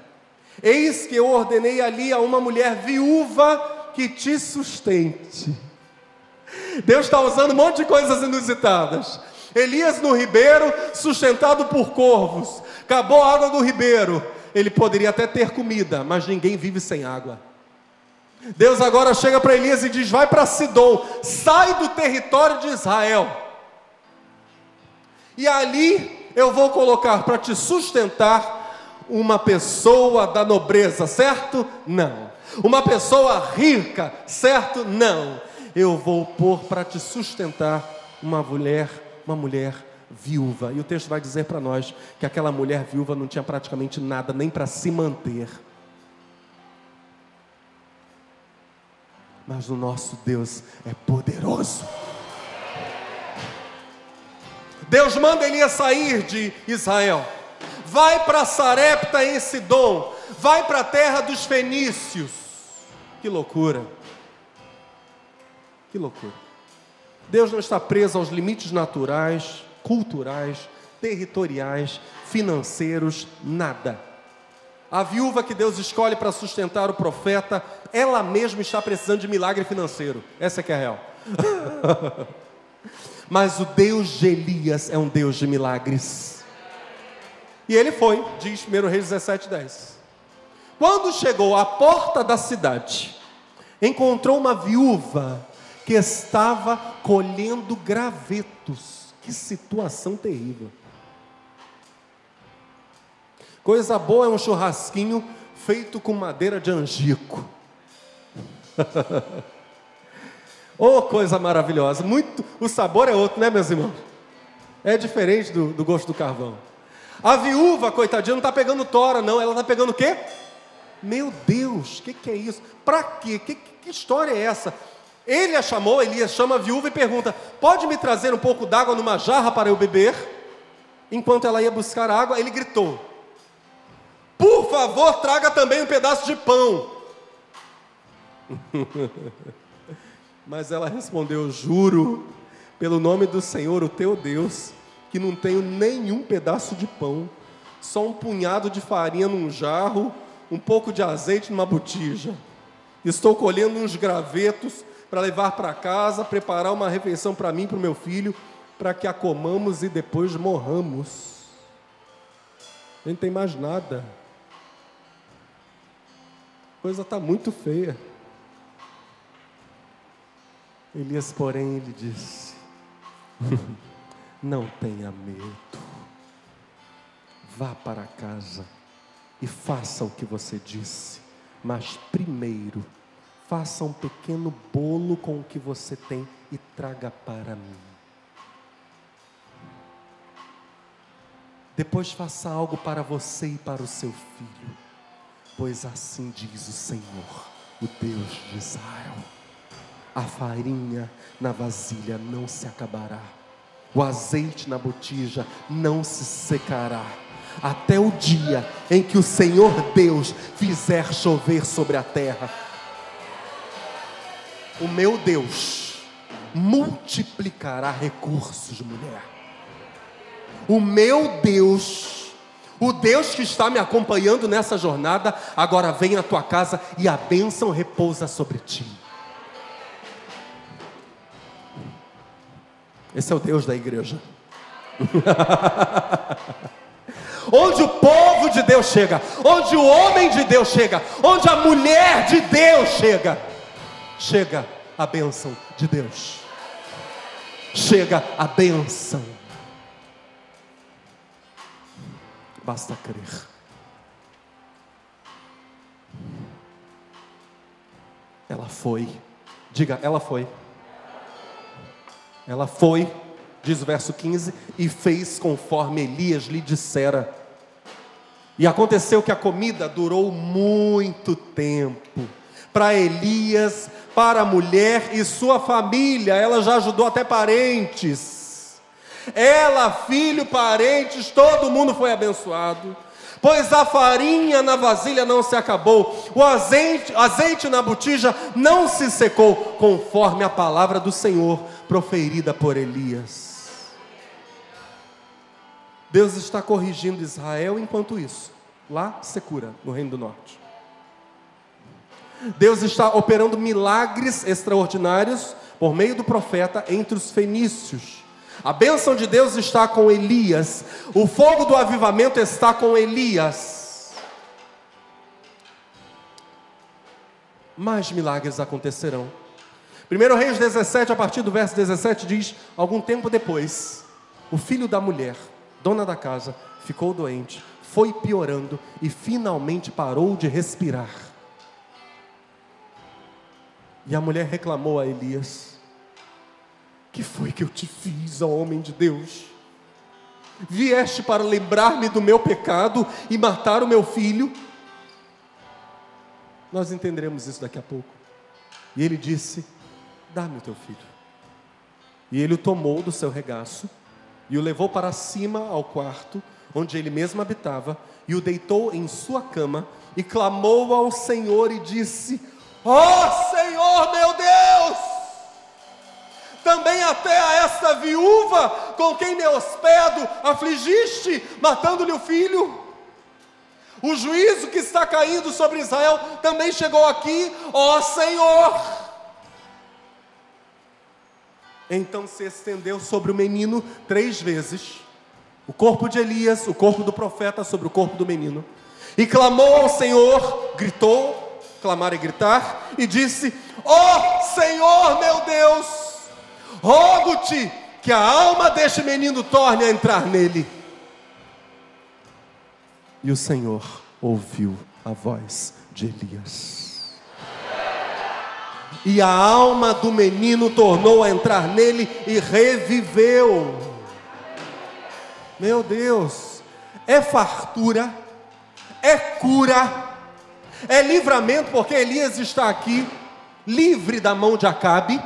Eis que eu ordenei ali a uma mulher viúva que te sustente. Deus está usando um monte de coisas inusitadas. Elias no ribeiro, sustentado por corvos. Acabou a água do ribeiro. Ele poderia até ter comida, mas ninguém vive sem água. Deus agora chega para Elias e diz: vai para Sidom, sai do território de Israel, e ali eu vou colocar para te sustentar uma pessoa da nobreza, certo? Não. Uma pessoa rica, certo? Não. Eu vou pôr para te sustentar uma mulher viúva. E o texto vai dizer para nós que aquela mulher viúva não tinha praticamente nada nem para se manter. Mas o nosso Deus é poderoso. Deus manda Elias sair de Israel. Vai para Sarepta em Sidom. Vai para a terra dos fenícios. Que loucura. Que loucura. Deus não está preso aos limites naturais, culturais, territoriais, financeiros, nada. A viúva que Deus escolhe para sustentar o profeta, ela mesma está precisando de milagre financeiro. Essa é que é a real. Mas o Deus de Elias é um Deus de milagres. E ele foi, diz 1 Reis 17:10. Quando chegou à porta da cidade, encontrou uma viúva que estava colhendo gravetos. Que situação terrível. Coisa boa é um churrasquinho feito com madeira de angico. Oh, coisa maravilhosa. Muito, o sabor é outro, né, meus irmãos? É diferente do gosto do carvão. A viúva, coitadinha, não está pegando tora, não. Ela está pegando o quê? Meu Deus, o que é isso? Para quê? Que história é essa? Ele a chamou, Elias chama a viúva e pergunta: pode me trazer um pouco d'água numa jarra para eu beber? Enquanto ela ia buscar água, ele gritou: por favor, traga também um pedaço de pão. Mas ela respondeu: juro pelo nome do Senhor, o teu Deus, que não tenho nenhum pedaço de pão, só um punhado de farinha num jarro, um pouco de azeite numa botija. Estou colhendo uns gravetos para levar para casa, preparar uma refeição para mim e para o meu filho, para que a comamos e depois morramos. Não tem mais nada. A coisa está muito feia. Elias, porém, ele disse: não tenha medo, vá para casa e faça o que você disse, mas primeiro faça um pequeno bolo com o que você tem e traga para mim. Depois faça algo para você e para o seu filho. Pois assim diz o Senhor, o Deus de Israel: a farinha na vasilha não se acabará, o azeite na botija não se secará, até o dia em que o Senhor Deus fizer chover sobre a terra. O meu Deus multiplicará recursos, mulher. O meu Deus, o Deus que está me acompanhando nessa jornada, agora vem à tua casa e a bênção repousa sobre ti. Esse é o Deus da igreja. Onde o povo de Deus chega, onde o homem de Deus chega, onde a mulher de Deus chega, chega a bênção de Deus. Chega a bênção. Basta crer. Ela foi. Diga, ela foi. Ela foi, diz o verso 15, e fez conforme Elias lhe dissera. E aconteceu que a comida durou muito tempo. Para Elias, para a mulher e sua família. Ela já ajudou até parentes. Ela, filho, parentes, todo mundo foi abençoado. Pois a farinha na vasilha não se acabou, o azeite na botija não se secou, conforme a palavra do Senhor proferida por Elias. Deus está corrigindo Israel enquanto isso. Lá, secura, no Reino do Norte. Deus está operando milagres extraordinários por meio do profeta entre os fenícios. A bênção de Deus está com Elias. O fogo do avivamento está com Elias. Mais milagres acontecerão. 1 Reis 17, a partir do verso 17, diz: algum tempo depois, o filho da mulher, dona da casa, ficou doente, foi piorando e finalmente parou de respirar. E a mulher reclamou a Elias: que foi que eu te fiz, ó homem de Deus? Vieste para lembrar-me do meu pecado e matar o meu filho? Nós entenderemos isso daqui a pouco. E ele disse: dá-me o teu filho. E ele o tomou do seu regaço e o levou para cima ao quarto onde ele mesmo habitava, e o deitou em sua cama e clamou ao Senhor e disse: ó Senhor meu Deus, também até a esta viúva com quem me hospedo afligiste, matando-lhe o filho. O juízo que está caindo sobre Israel também chegou aqui, ó Senhor. Então se estendeu sobre o menino 3 vezes, o corpo de Elias, o corpo do profeta sobre o corpo do menino, e clamou ao Senhor, gritou, clamar e gritar, e disse: ó Senhor meu Deus, rogo-te que a alma deste menino torne a entrar nele. E o Senhor ouviu a voz de Elias. E a alma do menino tornou a entrar nele e reviveu. Meu Deus, é fartura, é cura, é livramento, porque Elias está aqui, livre da mão de Acabe.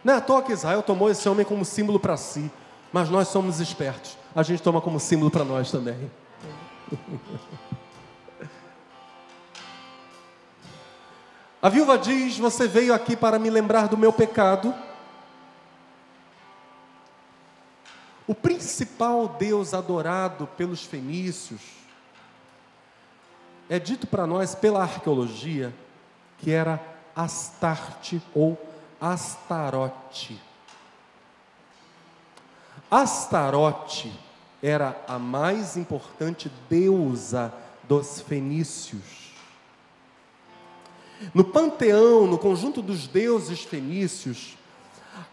Não é à toa que Israel tomou esse homem como símbolo para si, mas nós somos espertos, a gente toma como símbolo para nós também. A viúva diz: você veio aqui para me lembrar do meu pecado. O principal deus adorado pelos fenícios é dito para nós pela arqueologia que era Astarte ou Astarote. Astarote era a mais importante deusa dos fenícios. No panteão, no conjunto dos deuses fenícios,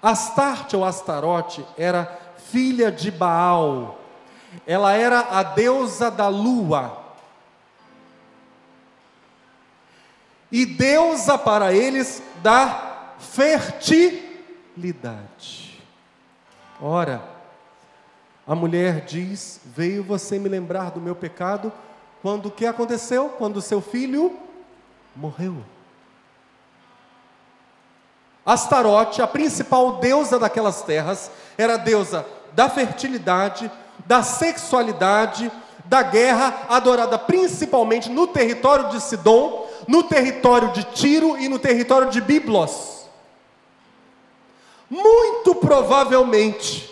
Astarte ou Astarote era filha de Baal. Ela era a deusa da lua. E deusa para eles da fertilidade. Ora, A mulher diz: veio você me lembrar do meu pecado, quando o que aconteceu? Quando seu filho morreu. Astarote, a principal deusa daquelas terras, era a deusa da fertilidade, da sexualidade, da guerra, adorada principalmente no território de Sidom, no território de Tiro e no território de Biblos. Muito provavelmente,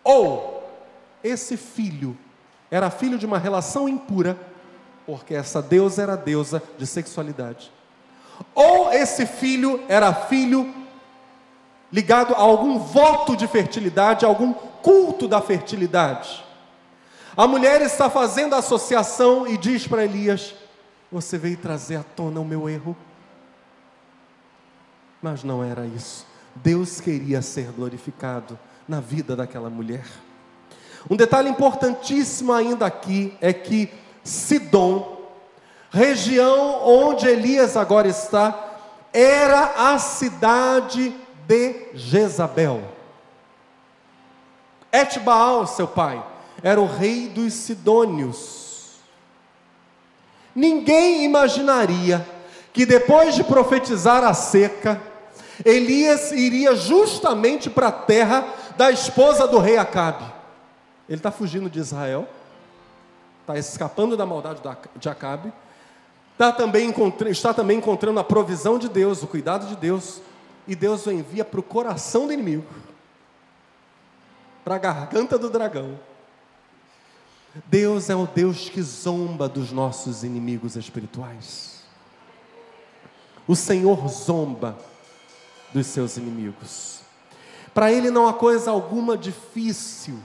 ou esse filho era filho de uma relação impura, porque essa deusa era deusa de sexualidade, ou esse filho era filho ligado a algum voto de fertilidade, a algum culto da fertilidade. A mulher está fazendo a associação e diz para Elias: você veio trazer à tona o meu erro. Mas não era isso. Deus queria ser glorificado na vida daquela mulher. Um detalhe importantíssimo ainda aqui é que Sidom, região onde Elias agora está, era a cidade de Jezabel. Etbaal, seu pai, era o rei dos sidônios. Ninguém imaginaria que depois de profetizar a seca, Elias iria justamente para a terra da esposa do rei Acabe. Ele está fugindo de Israel, está escapando da maldade de Acabe, está também encontrando a provisão de Deus, o cuidado de Deus, e Deus o envia para o coração do inimigo, para a garganta do dragão. Deus é o Deus que zomba dos nossos inimigos espirituais. O Senhor zomba dos seus inimigos. Para Ele não há coisa alguma difícil,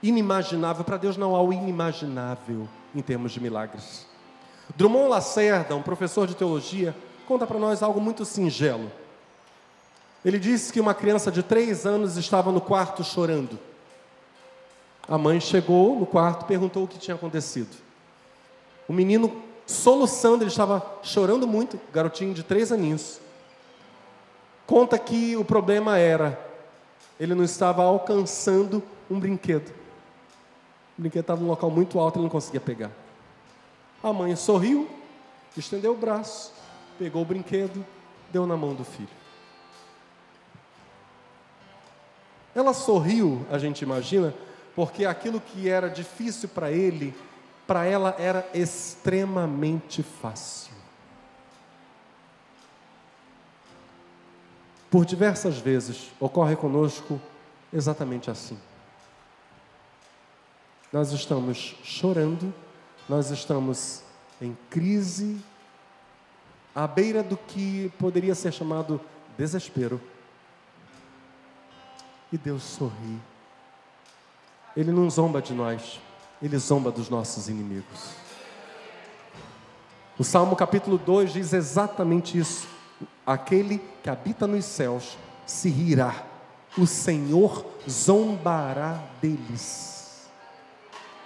inimaginável. Para Deus não há o inimaginável em termos de milagres. Drummond Lacerda, um professor de teologia, conta para nós algo muito singelo. Ele disse que uma criança de 3 anos estava no quarto chorando. A mãe chegou no quarto e perguntou o que tinha acontecido. O menino, soluçando, ele estava chorando muito, garotinho de 3 aninhos. Conta que o problema era, ele não estava alcançando um brinquedo. O brinquedo estava num local muito alto, ele não conseguia pegar. A mãe sorriu, estendeu o braço, pegou o brinquedo, deu na mão do filho. Ela sorriu, a gente imagina, porque aquilo que era difícil para ele, para ela era extremamente fácil. Por diversas vezes ocorre conosco exatamente assim. Nós estamos chorando, nós estamos em crise, à beira do que poderia ser chamado desespero. E Deus sorri. Ele não zomba de nós, Ele zomba dos nossos inimigos. O Salmo capítulo 2 diz exatamente isso. Aquele que habita nos céus se rirá, o Senhor zombará deles.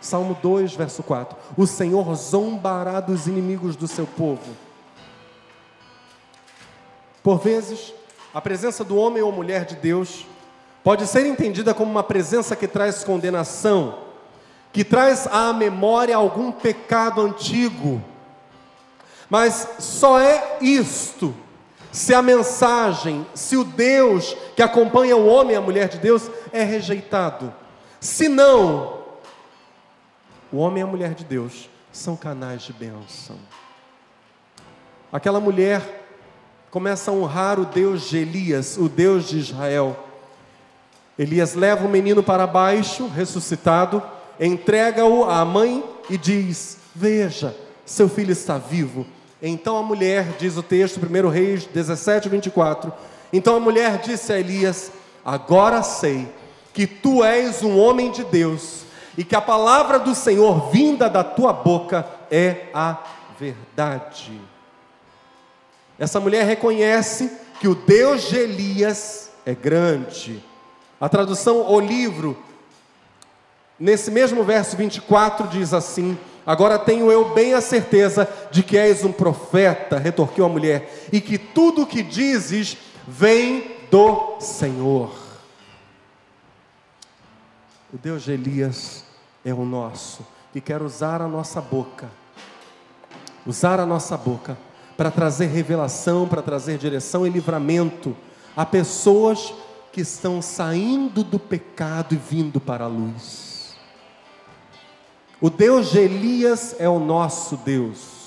Salmo 2, verso 4. O Senhor zombará dos inimigos do seu povo. Por vezes, a presença do homem ou mulher de Deus pode ser entendida como uma presença que traz condenação, que traz à memória algum pecado antigo. Mas só é isto se a mensagem, se o Deus que acompanha o homem e a mulher de Deus é rejeitado. Se não, o homem e a mulher de Deus são canais de bênção. Aquela mulher começa a honrar o Deus de Elias, o Deus de Israel. Elias leva o menino para baixo, ressuscitado, entrega-o à mãe e diz: veja, seu filho está vivo. Então a mulher, diz o texto, 1 Reis 17, 24, então a mulher disse a Elias: agora sei que tu és um homem de Deus, e que a palavra do Senhor vinda da tua boca é a verdade. Essa mulher reconhece que o Deus de Elias é grande. A tradução O Livro, nesse mesmo verso 24, diz assim: agora tenho eu bem a certeza de que és um profeta, retorquiu a mulher, e que tudo o que dizes vem do Senhor. O Deus de Elias é o nosso, que quer usar a nossa boca para trazer revelação, para trazer direção e livramento a pessoas que estão saindo do pecado e vindo para a luz. O Deus de Elias é o nosso Deus.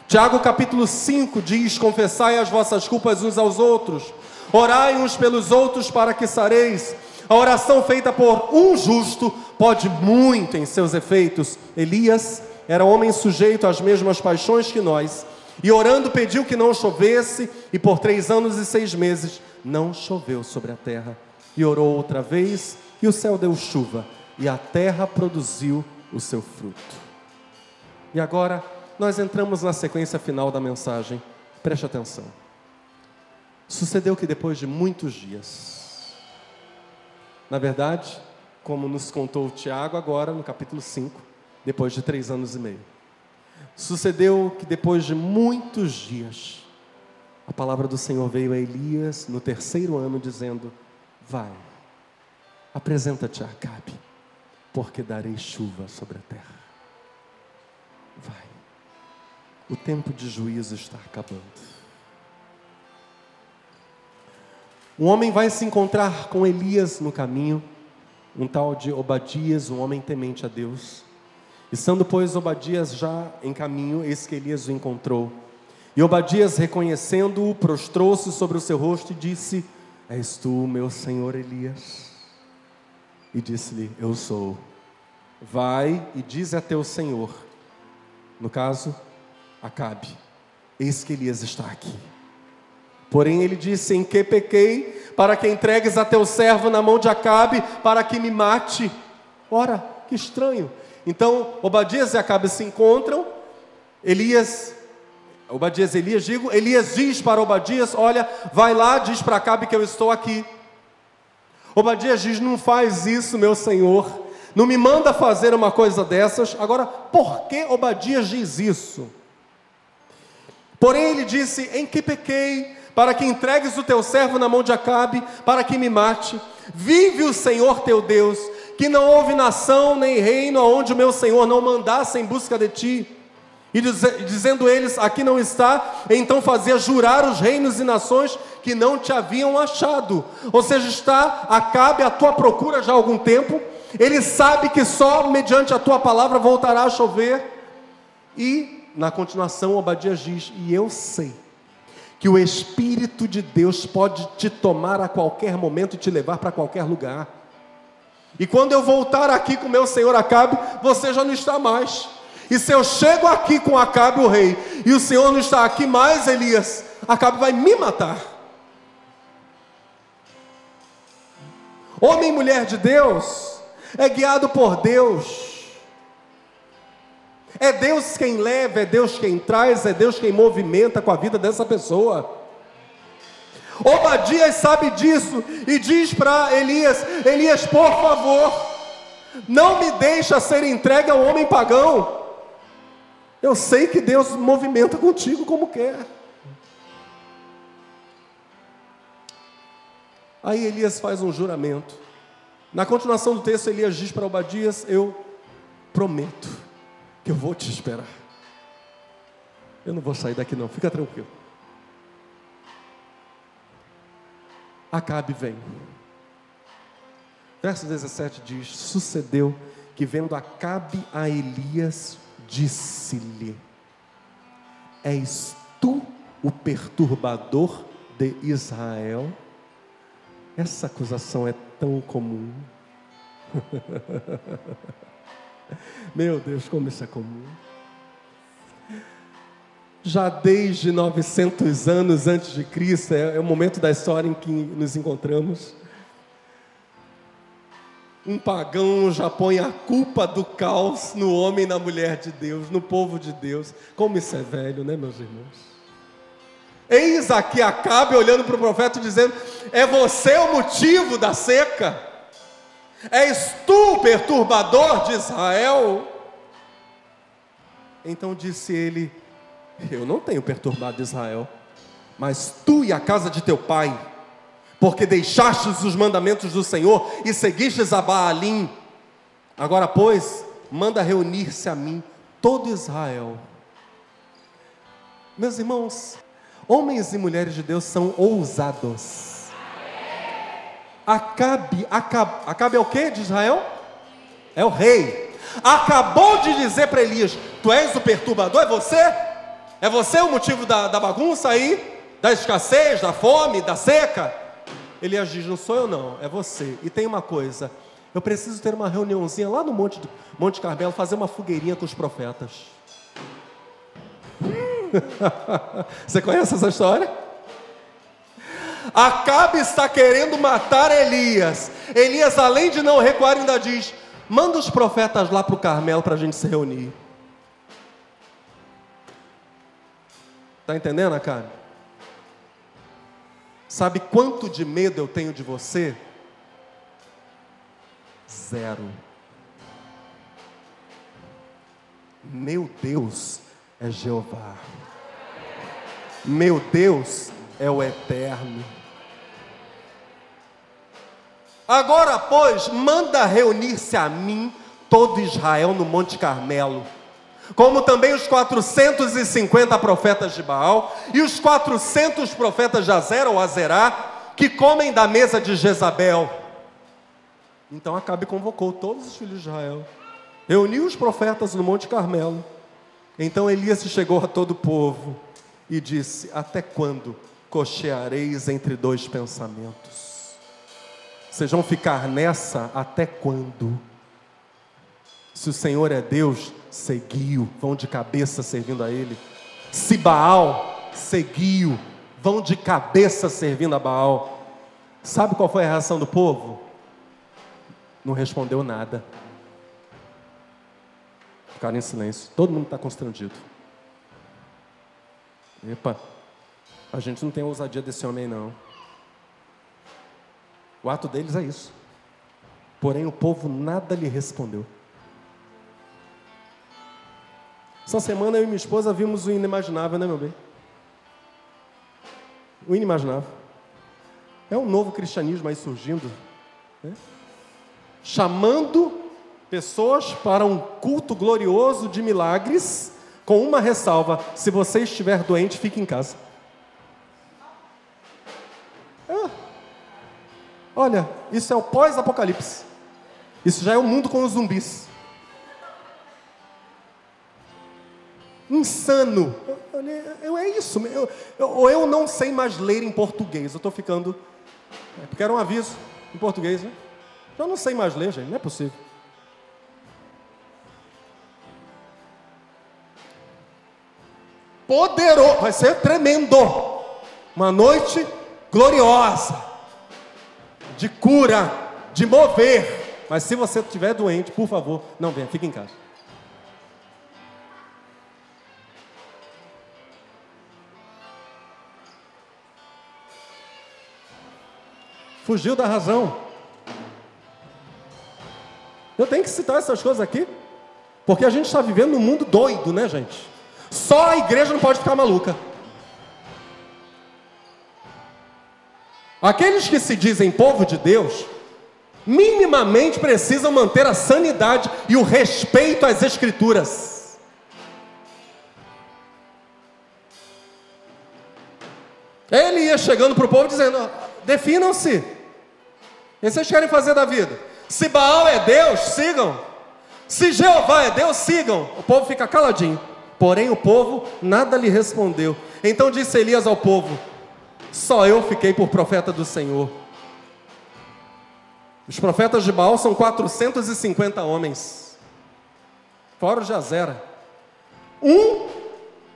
Tiago capítulo 5 diz: confessai as vossas culpas uns aos outros, orai uns pelos outros para que sareis. A oração feita por um justo pode muito em seus efeitos. Elias era homem sujeito às mesmas paixões que nós, e orando pediu que não chovesse, e por 3 anos e 6 meses não choveu sobre a terra. E orou outra vez, e o céu deu chuva, e a terra produziu o seu fruto. E agora nós entramos na sequência final da mensagem. Preste atenção. Sucedeu que depois de muitos dias, na verdade, como nos contou o Tiago agora no capítulo 5, depois de 3 anos e meio, sucedeu que depois de muitos dias, a palavra do Senhor veio a Elias no 3º ano dizendo: vai, apresenta-te a Acabe, porque darei chuva sobre a terra. Vai, o tempo de juízo está acabando. Um homem vai se encontrar com Elias no caminho, um tal de Obadias, um homem temente a Deus. Estando, pois, Obadias já em caminho, eis que Elias o encontrou. E Obadias, reconhecendo-o, prostrou-se sobre o seu rosto e disse: és tu, meu senhor Elias? E disse-lhe: eu sou. Vai e dize a teu senhor, no caso, Acabe, eis que Elias está aqui. Porém ele disse: em que pequei, para que entregues a teu servo na mão de Acabe, para que me mate? Ora, que estranho. Então Obadias e Acabe se encontram. Elias diz para Obadias: olha, vai lá, diz para Acabe que eu estou aqui. Obadias diz: não faz isso, meu senhor, não me manda fazer uma coisa dessas. Agora, por que Obadias diz isso? Porém ele disse: em que pequei, para que entregues o teu servo na mão de Acabe, para que me mate? Vive o Senhor teu Deus, que não houve nação nem reino aonde o meu Senhor não mandasse em busca de ti. E dizendo eles: aqui não está, então fazia jurar os reinos e nações que não te haviam achado. Ou seja, está Acabe à tua procura já há algum tempo. Ele sabe que só mediante a tua palavra voltará a chover. E na continuação Obadias diz: e eu sei que o Espírito de Deus pode te tomar a qualquer momento e te levar para qualquer lugar. E quando eu voltar aqui com meu senhor Acabe, você já não está mais. E se eu chego aqui com Acabe o rei, e o senhor não está aqui mais, Elias, Acabe vai me matar. Homem e mulher de Deus é guiado por Deus. É Deus quem leva, é Deus quem traz, é Deus quem movimenta com a vida dessa pessoa. Obadias sabe disso e diz para Elias: Elias, por favor, não me deixa ser entregue ao homem pagão. Eu sei que Deus movimenta contigo como quer. Aí Elias faz um juramento. Na continuação do texto, Elias diz para Obadias: eu prometo que eu vou te esperar. Eu não vou sair daqui não, fica tranquilo. Acabe vem. Verso 17 diz: sucedeu que vendo Acabe a Elias, disse-lhe: és tu o perturbador de Israel? Essa acusação é tão comum. Meu Deus, como isso é comum. Já desde 900 anos antes de Cristo, é o momento da história em que nos encontramos. Um pagão já põe a culpa do caos no homem e na mulher de Deus, no povo de Deus. Como isso é velho, né, meus irmãos? Eis aqui Acabe olhando para o profeta dizendo: é você o motivo da seca? És tu o perturbador de Israel? Então disse ele: eu não tenho perturbado Israel, mas tu e a casa de teu pai, porque deixastes os mandamentos do Senhor e seguistes a Baalim. Agora, pois, manda reunir-se a mim todo Israel. Meus irmãos, homens e mulheres de Deus são ousados. Acabe é o quê de Israel? É o rei. Acabou de dizer para Elias: tu és o perturbador, é você? É você o motivo da bagunça aí? Da escassez, da fome, da seca? Elias diz: não sou eu não, é você. E tem uma coisa, eu preciso ter uma reuniãozinha lá no Monte Carmelo, fazer uma fogueirinha com os profetas. Você conhece essa história? Acabe está querendo matar Elias. Elias, além de não recuar, ainda diz: manda os profetas lá para o Carmelo para a gente se reunir. Está entendendo, Acabe? Sabe quanto de medo eu tenho de você? 0. Meu Deus é Jeová. Meu Deus é o Eterno. Agora, pois, manda reunir-se a mim todo Israel no Monte Carmelo, como também os 450 profetas de Baal e os 400 profetas de Azera ou Azerá, que comem da mesa de Jezabel. Então Acabe convocou todos os filhos de Israel, reuniu os profetas no Monte Carmelo. Então Elias chegou a todo o povo e disse: até quando cocheareis entre dois pensamentos? Vocês vão ficar nessa até quando? Se o Senhor é Deus, seguiu, vão de cabeça servindo a Ele. Se Baal, seguiu, vão de cabeça servindo a Baal. Sabe qual foi a reação do povo? Não respondeu nada. Ficaram em silêncio. Todo mundo está constrangido. Epa, a gente não tem a ousadia desse homem não. O ato deles é isso. Porém o povo nada lhe respondeu. Essa semana eu e minha esposa vimos o inimaginável, né, meu bem? O inimaginável. É um novo cristianismo aí surgindo, né? Chamando pessoas para um culto glorioso de milagres, com uma ressalva: se você estiver doente, fique em casa. Olha, isso é o pós-apocalipse. Isso já é o mundo com os zumbis. Insano. É isso. Eu não sei mais ler em português. Eu estou ficando... porque era um aviso em português, né? Eu não sei mais ler, gente. Não é possível. Poderoso. Vai ser tremendo. Uma noite gloriosa. De cura. De mover. Mas se você estiver doente, por favor, não venha. Fique em casa. Fugiu da razão. Eu tenho que citar essas coisas aqui, porque a gente está vivendo num mundo doido, né, gente? Só a igreja não pode ficar maluca. Aqueles que se dizem povo de Deus, minimamente precisam manter a sanidade e o respeito às Escrituras. Ele ia chegando para o povo dizendo: definam-se. O que vocês querem fazer da vida? Se Baal é Deus, sigam. Se Jeová é Deus, sigam. O povo fica caladinho. Porém o povo nada lhe respondeu. Então disse Elias ao povo: só eu fiquei por profeta do Senhor. Os profetas de Baal são 450 homens, fora os de Azera.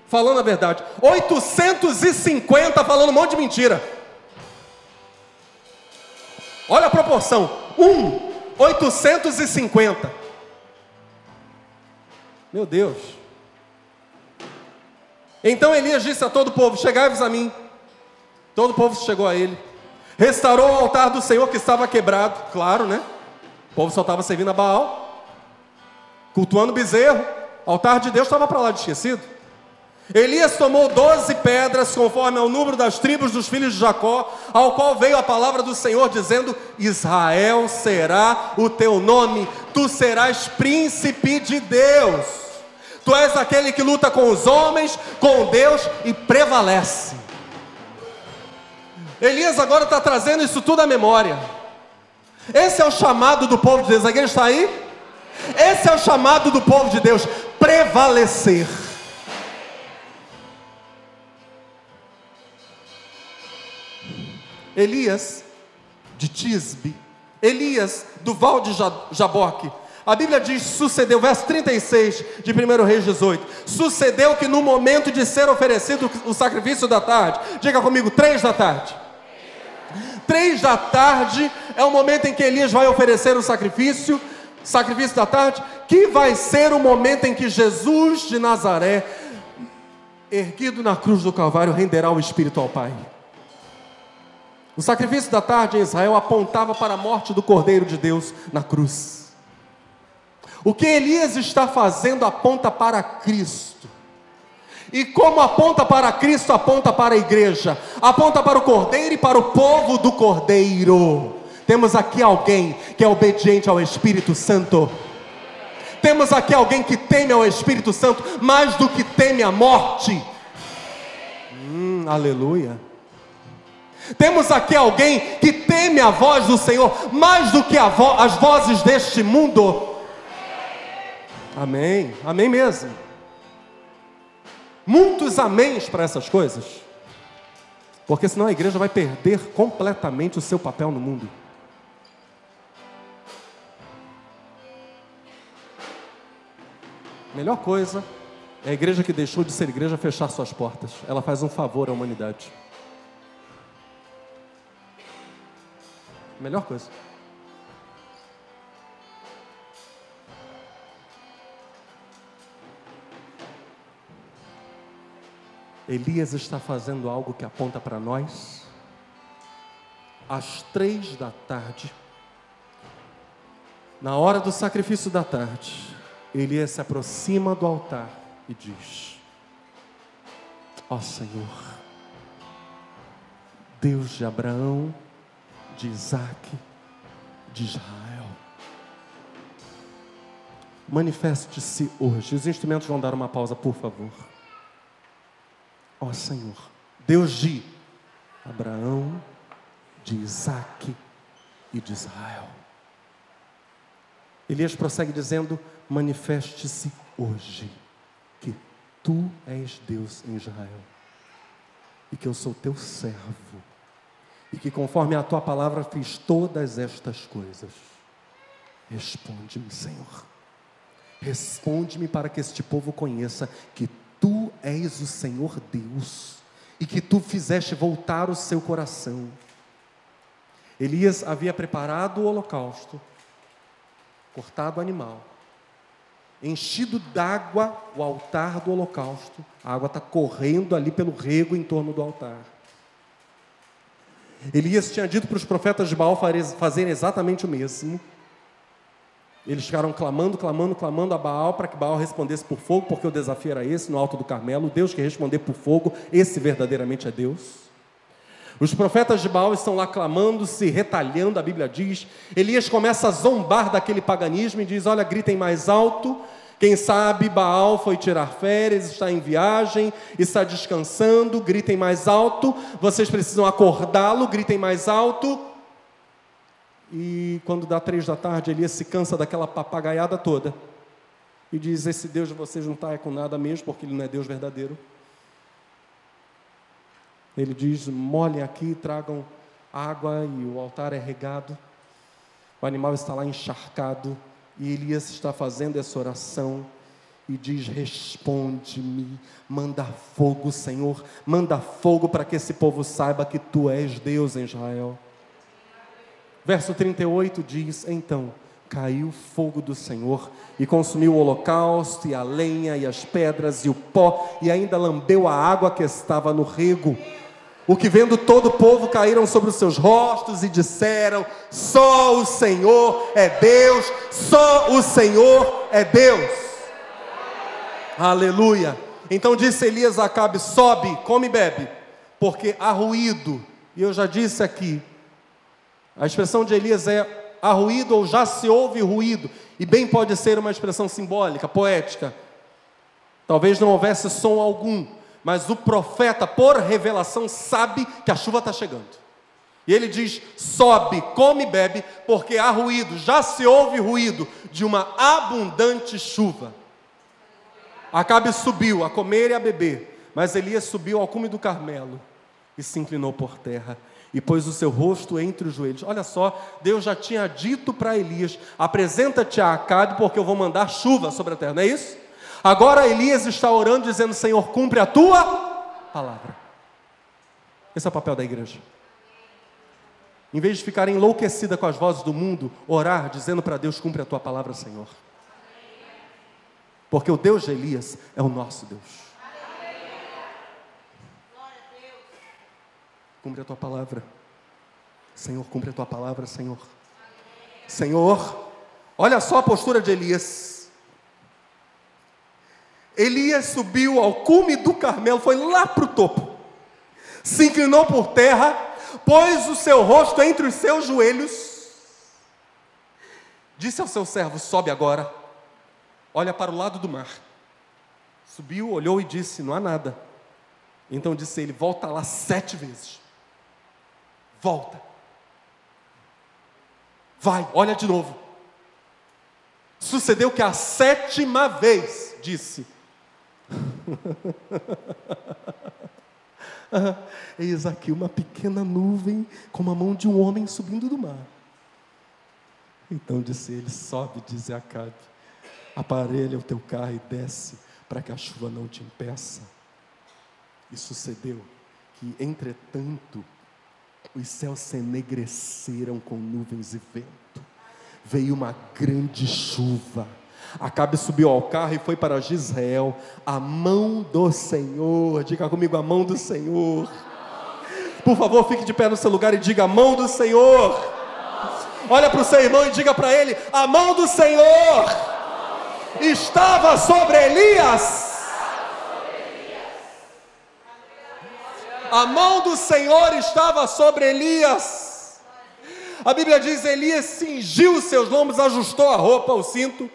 Falando a verdade. 850 falando um monte de mentira. Olha a proporção. 850. Meu Deus. Então Elias disse a todo o povo: chegai-vos a mim. Todo o povo chegou a ele. Restaurou o altar do Senhor que estava quebrado. Claro, né? O povo só estava servindo a Baal, cultuando bezerro. O altar de Deus estava para lá de esquecido. Elias tomou 12 pedras, conforme ao número das tribos dos filhos de Jacó, ao qual veio a palavra do Senhor, dizendo: Israel será o teu nome, tu serás príncipe de Deus. Tu és aquele que luta com os homens, com Deus e prevalece. Elias agora está trazendo isso tudo à memória. Esse é o chamado do povo de Deus. A igreja está aí? Esse é o chamado do povo de Deus: prevalecer. Elias de Tisbe, Elias do Val de Jaboque. A Bíblia diz: sucedeu, verso 36 de 1 Reis 18, sucedeu que no momento de ser oferecido o sacrifício da tarde, diga comigo, 3 da tarde. 3 da tarde é o momento em que Elias vai oferecer o sacrifício da tarde, que vai ser o momento em que Jesus de Nazaré, erguido na cruz do Calvário, renderá o Espírito ao Pai. O sacrifício da tarde em Israel apontava para a morte do Cordeiro de Deus na cruz. O que Elias está fazendo aponta para Cristo. E como aponta para Cristo, aponta para a igreja, aponta para o Cordeiro e para o povo do Cordeiro. Temos aqui alguém que é obediente ao Espírito Santo. Temos aqui alguém que teme ao Espírito Santo mais do que teme a morte. Aleluia. Temos aqui alguém que teme a voz do Senhor mais do que as vozes deste mundo. Amém, amém mesmo. Muitos améns para essas coisas, porque senão a igreja vai perder completamente o seu papel no mundo. Melhor coisa é a igreja que deixou de ser igreja fechar suas portas. Ela faz um favor à humanidade. Melhor coisa. Elias está fazendo algo que aponta para nós. Às 3 da tarde, na hora do sacrifício da tarde, Elias se aproxima do altar e diz: ó Senhor, Deus de Abraão, de Isaac, de Israel, manifeste-se hoje. Os instrumentos vão dar uma pausa, por favor. Ó Senhor, Deus de Abraão, de Isaac e de Israel. Elias prossegue dizendo: manifeste-se hoje que tu és Deus em Israel e que eu sou teu servo e que conforme a tua palavra fiz todas estas coisas. Responde-me, Senhor. Responde-me para que este povo conheça que tu és o Senhor Deus e que tu fizeste voltar o seu coração. Elias havia preparado o holocausto, cortado o animal, enchido d'água o altar do holocausto. A água está correndo ali pelo rego em torno do altar. Elias tinha dito para os profetas de Baal fazerem exatamente o mesmo. Eles ficaram clamando a Baal para que Baal respondesse por fogo, porque o desafio era esse, no alto do Carmelo. O Deus que responder por fogo, esse verdadeiramente é Deus. Os profetas de Baal estão lá clamando, se retalhando, a Bíblia diz. Elias começa a zombar daquele paganismo e diz: olha, gritem mais alto. Quem sabe Baal foi tirar férias, está em viagem, está descansando, gritem mais alto. Vocês precisam acordá-lo, gritem mais alto. E quando dá 3 da tarde, Elias se cansa daquela papagaiada toda e diz: esse Deus de vocês não está com nada mesmo, porque ele não é Deus verdadeiro. Ele diz: molhem aqui, tragam água, e o altar é regado. O animal está lá encharcado. E Elias está fazendo essa oração e diz: responde-me, manda fogo, Senhor, manda fogo para que esse povo saiba que tu és Deus em Israel. Verso 38 diz: então caiu o fogo do Senhor e consumiu o holocausto e a lenha e as pedras e o pó, e ainda lambeu a água que estava no rego. O que vendo todo o povo, caíram sobre os seus rostos e disseram: só o Senhor é Deus, só o Senhor é Deus. Aleluia. Então disse Elias a Acabe: sobe, come e bebe, porque há ruído. E eu já disse aqui, a expressão de Elias é há ruído ou já se ouve ruído. E bem pode ser uma expressão simbólica, poética. Talvez não houvesse som algum, mas o profeta, por revelação, sabe que a chuva está chegando. E ele diz: sobe, come e bebe, porque há ruído, já se ouve ruído de uma abundante chuva. Acabe subiu a comer e a beber, mas Elias subiu ao cume do Carmelo e se inclinou por terra e pôs o seu rosto entre os joelhos. Olha só, Deus já tinha dito para Elias: apresenta-te a Acabe, porque eu vou mandar chuva sobre a terra, não é isso? Agora Elias está orando, dizendo: Senhor, cumpre a tua palavra. Esse é o papel da igreja. Em vez de ficar enlouquecida com as vozes do mundo, orar dizendo para Deus: cumpre a tua palavra, Senhor. Porque o Deus de Elias é o nosso Deus. Cumpre a tua palavra, Senhor, cumpre a tua palavra, Senhor. Senhor, olha só a postura de Elias. Elias subiu ao cume do Carmelo, foi lá para o topo, se inclinou por terra, pôs o seu rosto entre os seus joelhos, disse ao seu servo: sobe agora, olha para o lado do mar. Subiu, olhou e disse: não há nada. Então disse ele: volta lá 7 vezes. Volta. Vai, olha de novo. Sucedeu que a 7ª vez disse: eis aqui uma pequena nuvem como a mão de um homem subindo do mar. Então disse ele: sobe, diz a Acabe, aparelha o teu carro e desce, para que a chuva não te impeça. E sucedeu que, entretanto, os céus se enegreceram com nuvens e vento. Veio uma grande chuva. Acabe subiu ao carro e foi para Jezreel. A mão do Senhor, diga comigo: a mão do Senhor. Por favor, fique de pé no seu lugar e diga: a mão do Senhor. Olha para o seu irmão e diga para ele: a mão do Senhor estava sobre Elias. A mão do Senhor estava sobre Elias. A Bíblia diz: Elias cingiu os seus lombos, ajustou a roupa, o cinto,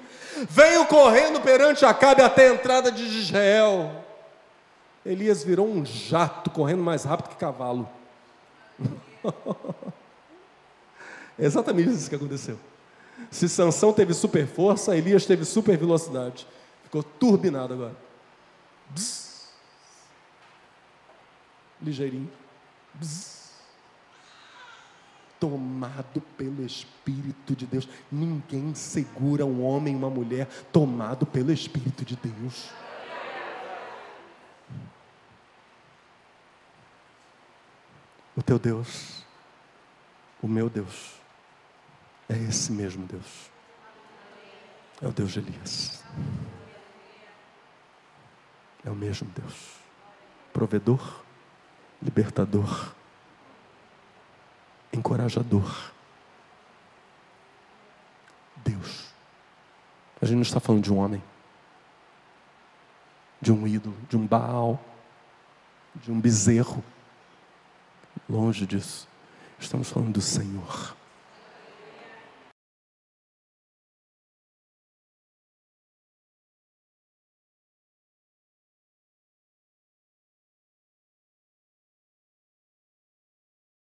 veio correndo perante Acabe até a entrada de Jezreel. Elias virou um jato, correndo mais rápido que cavalo. É exatamente isso que aconteceu. Se Sansão teve super força, Elias teve super velocidade. Ficou turbinado agora. Bzz. Ligeirinho. Bzz. Tomado pelo Espírito de Deus. Ninguém segura um homem e uma mulher tomado pelo Espírito de Deus. O teu Deus, o meu Deus, é esse mesmo Deus. É o Deus de Elias. É o mesmo Deus. Provedor, libertador, encorajador. Deus. A gente não está falando de um homem, de um ídolo, de um Baal, de um bezerro. Longe disso. Estamos falando do Senhor.